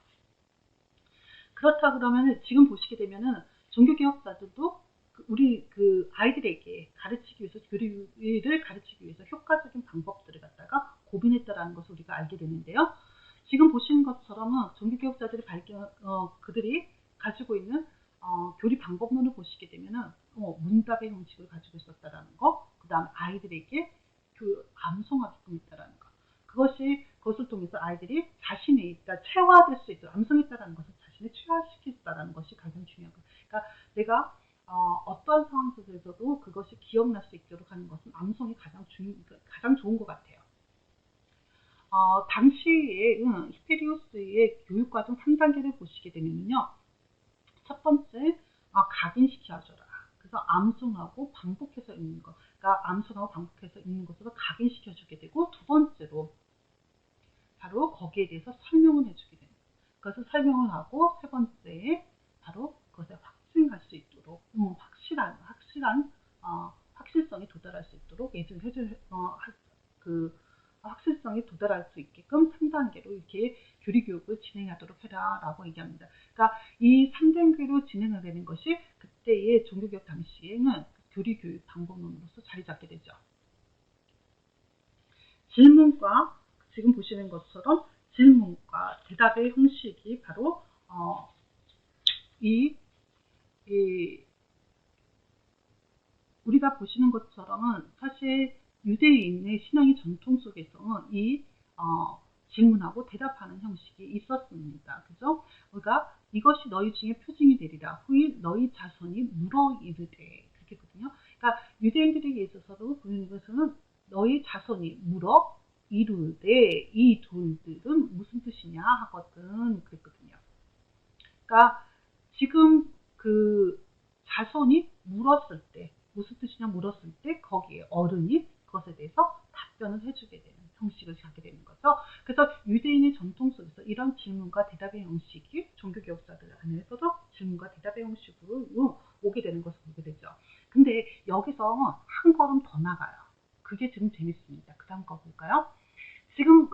그렇다 그러면 지금 보시게 되면은 종교개혁자들도 우리 그 아이들에게 가르치기 위해서 교리를 가르치기 위해서 효과적인 방법들을 갖다가 고민했다라는 것을 우리가 알게 되는데요. 지금 보시는 것처럼은 종교개혁자들이 그들이 가지고 있는 교리 방법론을 보시게 되면은 문답의 형식을 가지고 있었다라는 거, 그 다음 아이들에게 암송하게끔 했다라는 거. 그것을 통해서 아이들이 자신이 체화될 수 있도록 암송했다라는 것을 자신을 체화시켰다라는 것이 가장 중요한 거예요. 그러니까 내가 어떤 상황 속에서도 그것이 기억날 수 있도록 하는 것은 암송이 가장 좋은 것 같아요. 당시에 히페리우스의 교육과정 3단계를 보시게 되면요. 첫 번째, 각인시켜줘라. 그래서 암송하고 반복해서 읽는 것. 그러니까 암송하고 반복해서 읽는 것으로 각인시켜주게 되고 두 번째로 바로 거기에 대해서 설명을 해주게 됩니다. 그것을 설명을 하고 세 번째에 바로 그것에 확증할 수 있도록 확실성이 도달할 수 있도록 그 확실성이 도달할 수 있게끔 3단계로 이렇게 교리 교육을 진행하도록 해라라고 얘기합니다. 그러니까 이 3단계로 진행을 되는 것이 그때의 종교개혁 당시에는 교리 교육 방법론으로서 자리 잡게 되죠. 질문과 지금 보시는 것처럼 질문과 대답의 형식이 바로 우리가 보시는 것처럼은 사실 유대인의 신앙의 전통 속에서는 질문하고 대답하는 형식이 있었습니다. 그죠? 그러니까 이것이 너희 중에 표징이 되리라. 후일 너희 자손이 물어 이르되. 그렇게거든요. 그러니까 유대인들에게 있어서도 보는 것은 너희 자손이 물어 이르되 이 돌들은 무슨 뜻이냐 하거든. 그랬거든요. 그러니까 지금 그 자손이 물었을 때 무슨 뜻이냐 물었을 때 거기에 어른이 그것에 대해서 답변을 해주게 되는 형식을 갖게 되는 거죠. 그래서 유대인의 전통 속에서 이런 질문과 대답의 형식이 종교개혁자들 안에서도 질문과 대답의 형식으로 오게 되는 것을 보게 되죠. 근데 여기서 한 걸음 더 나가요. 그게 지금 재밌습니다. 그 다음 거 볼까요? 지금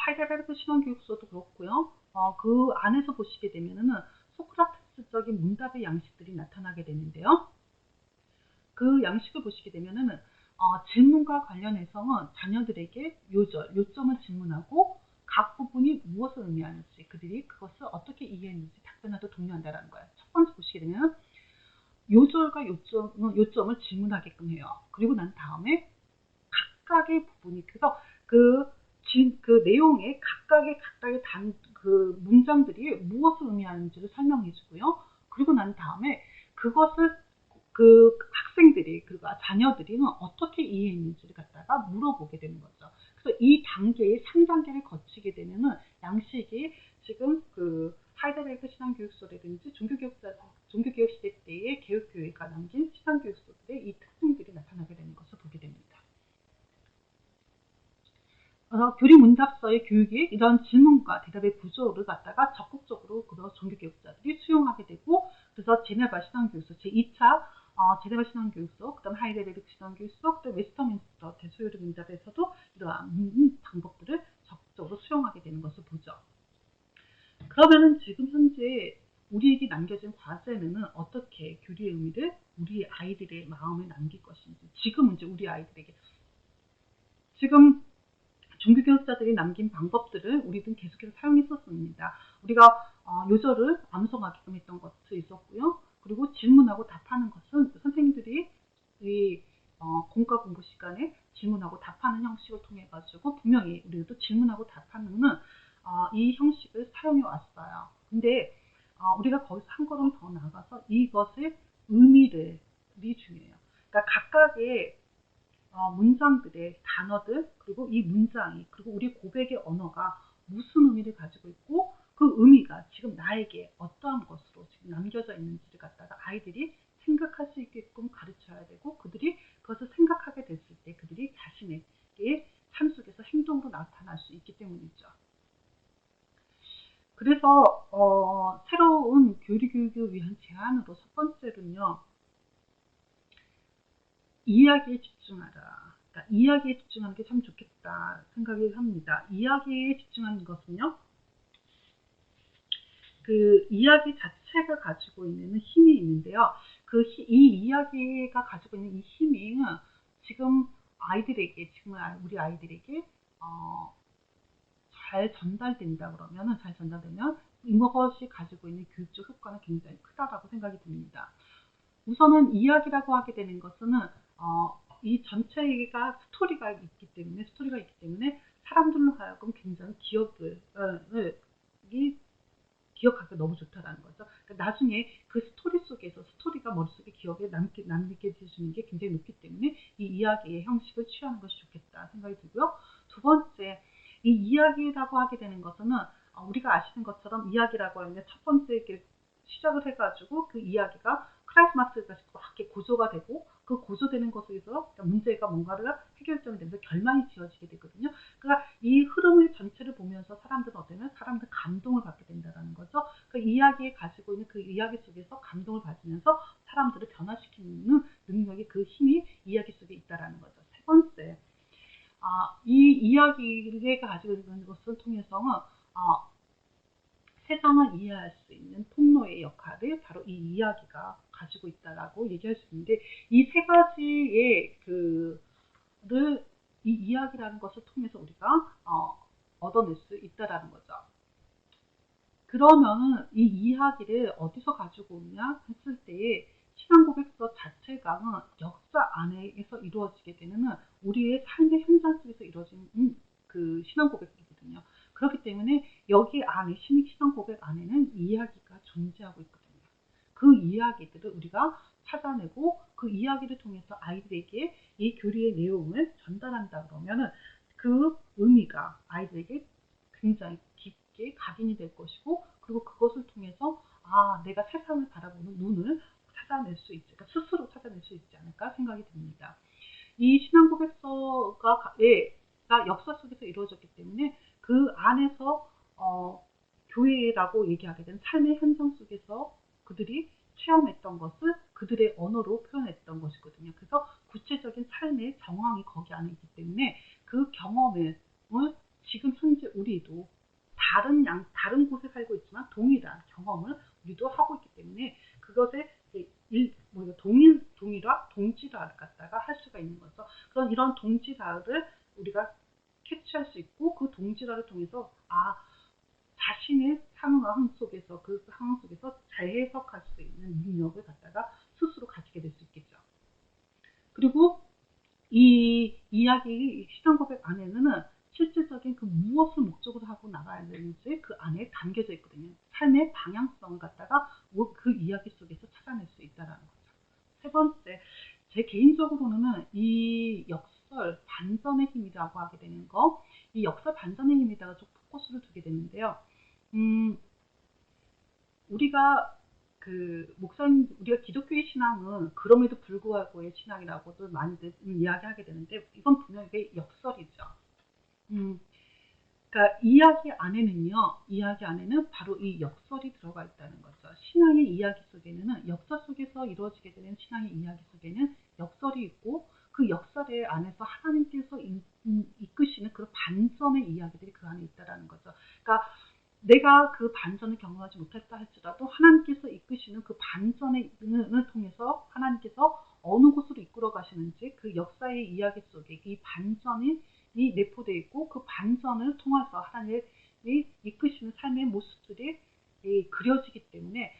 하이델베르크 신앙교육서도 그렇고요. 그 안에서 보시게 되면은 소크라테스적인 문답의 양식들이 나타나게 되는데요. 그 양식을 보시게 되면은 질문과 관련해서는 자녀들에게 요점을 질문하고 각 부분이 무엇을 의미하는지 그들이 그것을 어떻게 이해했는지 답변하도 독려한다는 거예요. 첫 번째 보시게 되면 요절과 요점을 질문하게끔 해요. 그리고 난 다음에 각각의 부분이 그래서 그 내용의 각각의 그 문장들이 무엇을 의미하는지를 설명해 주고요. 그리고 난 다음에 그것을 그 학생들이 그리고 자녀들이 어떻게 이해했는지를 갖다가 물어보게 되는 거죠. 그래서 이 단계의 3단계를 거치게 되면은 양식이 지금 그 하이델베르크 신앙교육서라든지 종교개혁 시대 때의 개혁교회가 남긴 신앙교육서들의 이 특징들이 나타나게 되는 것을 보게 됩니다. 교리문답서의 교육이 이런 질문과 대답의 구조를 갖다가 적극적으로 종교개혁자들이 수용하게 되고 그래서 제네바 신앙교육서 제2차 제네바 신앙교육서, 그 다음 하이델베르크 신앙교육서, 그 다음 웨스터민스터 대소요리 문답에서도 이러한 방법들을 적극적으로 수용하게 되는 것을 보죠. 그러면은 지금 현재 우리에게 남겨진 과제는 어떻게 교리의 의미를 우리 아이들의 마음에 남길 것인지 지금 이제 우리 아이들에게 지금 종교개혁자들이 남긴 방법들을 우리는 계속해서 사용했었습니다. 우리가 요절을 암송하게끔 했던 것도 있었고요. 그리고 질문하고 답하는 것은 선생님들이 이 공과 공부 시간에 질문하고 답하는 형식을 통해 가지고 분명히 우리도 질문하고 답하는 이 형식을 사용해 왔어요. 근데 우리가 거기서 한 걸음 더 나가서 이것의 의미들이 중요해요. 그러니까 각각의 문장들의 단어들 그리고 이 문장이 그리고 우리 고백의 언어가 무슨 의미를 가지고 있고 그 의미가 지금 나에게 어떠한 것으로 지금 남겨져 있는지를 갖다가 아이들이 생각할 수 있게끔 가르쳐야 되고 그들이 그것을 생각하게 됐을 때 그들이 자신에게 삶 속에서 행동으로 나타날 수 있기 때문이죠. 그래서 새로운 교리 교육을 위한 제안으로 첫 번째로는요. 이야기에 집중하라. 그러니까 이야기에 집중하는 게 참 좋겠다 생각을 합니다. 이야기에 집중하는 것은요. 그 이야기 자체가 가지고 있는 힘이 있는데요. 이 이야기가 가지고 있는 이 힘이 지금 우리 아이들에게 잘 전달된다 그러면 잘 전달되면 이것이 가지고 있는 교육적 효과는 굉장히 크다라고 생각이 듭니다. 우선은 이야기라고 하게 되는 것은 이 전체가 스토리가 있기 때문에 사람들로 하여금 굉장히 기억하기가 너무 좋다라는 거죠. 그러니까 나중에 그 스토리 속에서 스토리가 머릿속에 기억에 남게 해주는 게 굉장히 높기 때문에 이 이야기의 형식을 취하는 것이 좋겠다 생각이 들고요. 두 번째, 이 이야기라고 하게 되는 것은 우리가 아시는 것처럼 이야기라고 하면 첫 번째 이렇게 시작을 해가지고 그 이야기가 클라이막스가 이렇게 고조가 되고 그 고조되는 것에서 문제가 뭔가를 해결점이 되면서 결말이 지어지게 되거든요. 그러니까 이 흐름의 전체를 보면서 사람들은 어때요? 사람들 감동을 받게 된다는 거죠. 이야기 속에서 감동을 받으면서 사람들을 변화시키는 능력이, 그 힘이 이야기 속에 있다라는 거죠. 세 번째, 이 이야기가 가지고 있는 것을 통해서는 세상을 이해할 수 있는 통로의 역할을 바로 이 이야기가 가지고 있다라고 얘기할 수 있는데, 이 세 가지의 이 이야기라는 것을 통해서 우리가 얻어낼 수 있다라는 거죠. 그러면 이 이야기를 어디서 가지고 오냐 했을 때에 신앙 고백서 자체가 역사 안에서 이루어지게 되는 우리의 삶의 현장 속에서 이루어지는 그 신앙 고백이거든요. 그렇기 때문에 여기 안에 신앙 고백 안에는 이야기가 존재하고 있거든요. 그 이야기들을 우리가 찾아내고 그 이야기를 통해서 아이들에게 이 교리의 내용을 전달한다 그러면은 그 의미가 아이들에게 굉장히 깊게 각인이 될 것이고, 그리고 그것을 통해서 내가 세상을 바라보는 눈을 찾아낼 수 있지, 그러니까 스스로 찾아낼 수 있지 않을까 생각이 듭니다. 이 신앙 고백서가 역사 속에서 이루어졌기 때문에 그 안에서 교회라고 얘기하게 된 삶의 현장 속에서 그들이 체험했던 것을 그들의 언어로 표현했던 것이거든요. 그래서 구체적인 삶의 정황이 거기 안에 있기 때문에 그 경험을 지금 현재 우리도 다른 곳에 살고 있지만 동일한 경험을 우리도 하고 있기 때문에 그것에 동지라를 갖다가 할 수가 있는 거죠. 그런 이런 동지라를 우리가 캐치할 수 있고, 그 동지라를 통해서 자신의 상황 속에서 그 상황 속에서 재해석할 수 있는 능력을 갖다가 스스로 가지게 될 수 있겠죠. 그리고 이 이야기 신앙 고백 안에는 실질적인 그 무엇을 목적으로 하고 나가야 되는지 그 안에 담겨져 있거든요. 삶의 방향성을 갖다가 그 이야기 속에서 찾아낼 수 있다는 거죠. 세 번째, 제 개인적으로는 이 역설 반전의 힘이라고 하게 되는 거, 이 역설 반전의 힘에다가 좀 포커스를 두게 되는데요. 우리가 우리가 기독교의 신앙은 그럼에도 불구하고의 신앙이라고도 많이들 이야기하게 되는데, 이건 분명히 역설이죠. 그러니까 이야기 안에는 바로 이 역설이 들어가 있다는 거죠. 신앙의 이야기 속에는, 역사 속에서 이루어지게 되는 신앙의 이야기 속에는 역설이 있고, 그 역설의 안에서 하나님께서 이끄시는 그런 반전의 이야기들이 그 안에 있다는 거죠. 그러니까 내가 그 반전을 경험하지 못했다 할지라도 하나님께서 이끄시는 그 반전을 통해서 하나님께서 어느 곳으로 이끌어 가시는지 그 역사의 이야기 속에 이 반전이 내포되어 있고, 그 반전을 통해서 하나님이 이끄시는 삶의 모습들이 그려지기 때문에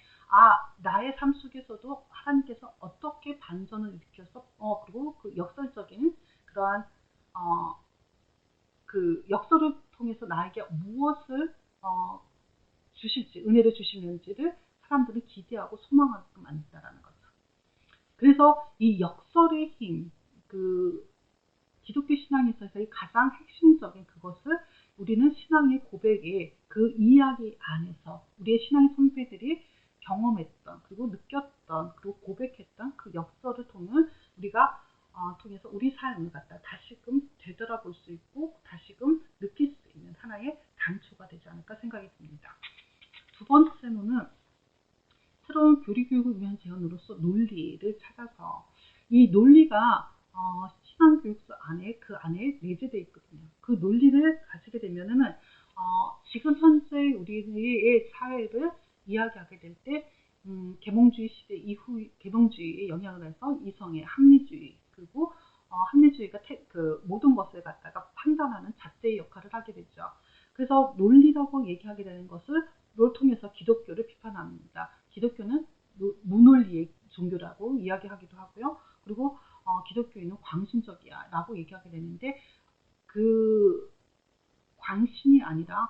나의 삶 속에서도 하나님께서 어떻게 반전을 일으켜서 그리고 그 역설적인 그러한 그 역설을 통해서 나에게 무엇을 주실지, 은혜를 주시는지를 사람들은 기대하고 소망하게끔 만든다는 거죠. 그래서 이 역설의 힘, 기독교 신앙에 있어서의 가장 핵심적인 그것을 우리는 신앙의 고백의 그 이야기 안에서 우리의 신앙의 선배들이 경험했던, 그리고 느꼈던, 그리고 고백했던 그 역설을 통해서 우리 삶을 갖다 다시금 되돌아볼 수 있고 다시금 느낄 수 있는 하나의 단초가 되지 않을까 생각이 듭니다. 두 번째로는 새로운 교리교육을 위한 제안으로서 논리를 찾아서, 이 논리가 신앙교육서 안에 내재되어 있거든요. 그 논리를 가지게 되면은 지금 현재 우리의 사회를 이야기하게 될 때 계몽주의 시대 이후 계몽주의의 영향을 해서 이성의 합리주의, 그리고 합리주의가 모든 것을 갖다가 판단하는 잣대의 역할을 하게 되죠. 그래서 논리라고 얘기하게 되는 것을 통해서 기독교를 비판합니다. 기독교는 무논리의 종교라고 이야기하기도 하고요. 그리고 기독교인은 광신적이야 라고 얘기하게 되는데, 그 광신이 아니라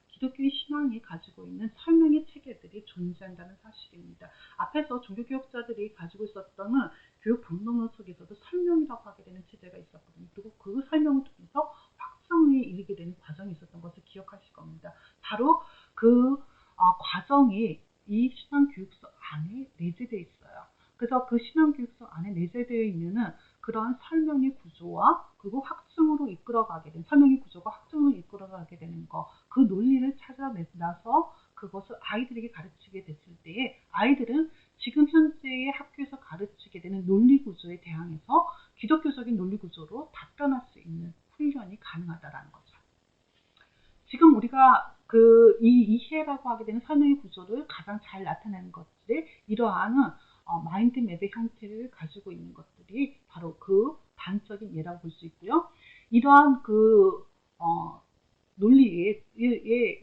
기독교의 신앙이 가지고 있는 설명의 체계들이 존재한다는 사실입니다. 앞에서 종교개혁자들이 가지고 있었던 교육 방법론 속에서도 설명이라고 하게 되는 체제가 있었거든요. 그리고 그 설명을 통해서 확정에 이르게 되는 과정이 있었던 것을 기억하실 겁니다. 바로 그 과정이 이 신앙교육서 안에 내재되어 있어요. 그래서 그 신앙교육서 안에 내재되어 있는 그런 설명의 구조와 그리고 확증으로 이끌어가게 된 설명의 구조가 확증으로 이끌어가게 되는 거, 그 논리를 찾아내서 그것을 아이들에게 가르치게 됐을 때에 아이들은 지금 현재의 학교에서 가르치게 되는 논리 구조에 대항해서 기독교적인 논리 구조로 답변할 수 있는 훈련이 가능하다라는 거죠. 지금 우리가 이 이해라고 하게 되는 설명의 구조를 가장 잘 나타내는 것들이 이러한 마인드맵의 형태를 가지고 있는 것들이 바로 그 단적인 예라고 볼 수 있고요. 이러한 논리에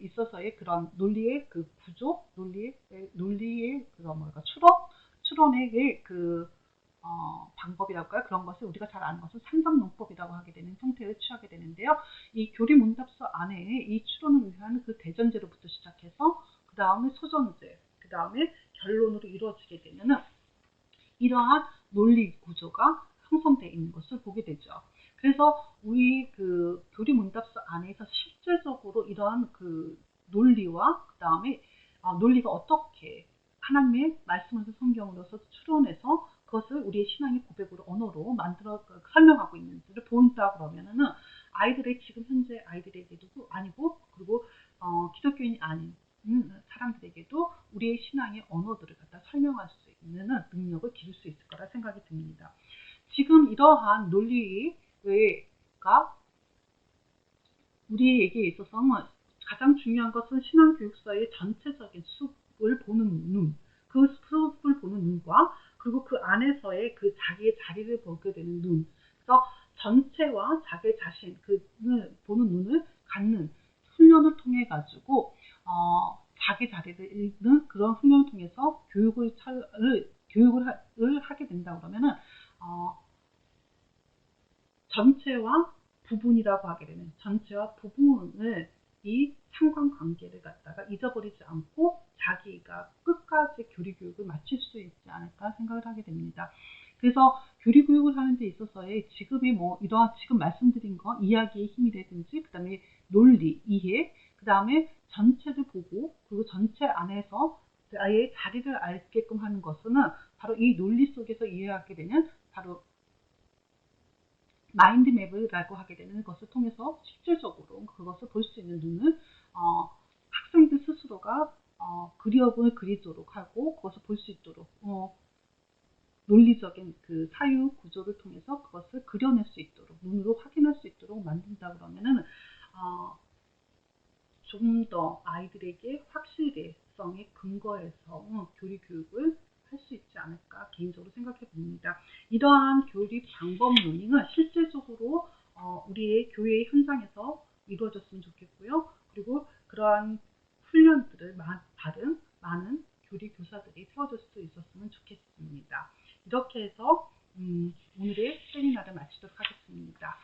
있어서의 그런 논리의 그 구조, 논리의 그런 추론의 방법이랄까요? 그런 것을 우리가 잘 아는 것을 상담논법이라고 하게 되는 형태를 취하게 되는데요. 이 교리문답서 안에 이 추론을 위한 그 대전제로부터 시작해서 그 다음에 소전제, 그 다음에 결론으로 이루어지게 되면은 이러한 논리 구조가 형성되어 있는 것을 보게 되죠. 그래서 우리 그 교리문답서 안에서 실제적으로 이러한 그 논리와 그 다음에 논리가 어떻게 하나님의 말씀에서 성경으로서 추론해서 그것을 우리의 신앙의 고백으로 언어로 만들어 설명하고 있는지를 보인다 그러면은 아이들의 지금 현재 아이들에게도 아니고 그리고 기독교인이 아닌 사람들에게도 우리의 신앙의 언어들을 갖다 설명할 수 있는 능력을 기를 수 있을 거라 생각이 듭니다. 지금 이러한 논리가 우리에게 있어서 가장 중요한 것은 신앙교육서의 전체적인 숲을 보는 눈, 그 숲을 보는 눈과 그리고 그 안에서의 그 자기의 자리를 보게 되는 눈, 그래서 전체와 자기 자신 그 보는 눈을 갖는 훈련을 통해 가지고 자기 자리를 읽는 그런 훈련을 통해서 교육을 하게 된다 그러면은 전체와 부분이라고 하게 되는 전체와 부분을 이 상관관계를 갖다가 잊어버리지 않고 자기가 끝까지 교리교육을 마칠 수 있지 않을까 생각을 하게 됩니다. 그래서 교리교육을 하는 데 있어서의 지금의 이러한 지금 말씀드린 거 이야기의 힘이라든지 그 다음에 논리, 이해, 그 다음에 전체를 보고 그리고 전체 안에서 아예 자리를 알게끔 하는 것은 바로 이 논리 속에서 이해하게 되는 바로 마인드맵이라고 하게 되는 것을 통해서 실질적으로 그것을 볼 수 있는 눈을 학생들 스스로가 그림을 그리도록 하고 그것을 볼 수 있도록 논리적인 그 사유 구조를 통해서 그것을 그려낼 수 있도록 눈으로 확인할 수 있도록 만든다 그러면은 좀 더 아이들에게 확실성의 근거에서 교리 교육을 할 수 있지 않을까 개인적으로 생각해 봅니다. 이러한 교리 방법론은 실질적으로 우리의 교회 현장에서 이루어졌으면 좋겠고요. 그리고 그러한 훈련들을 받은 많은 교리 교사들이 세워질 수 있었으면 좋겠습니다. 이렇게 해서 오늘의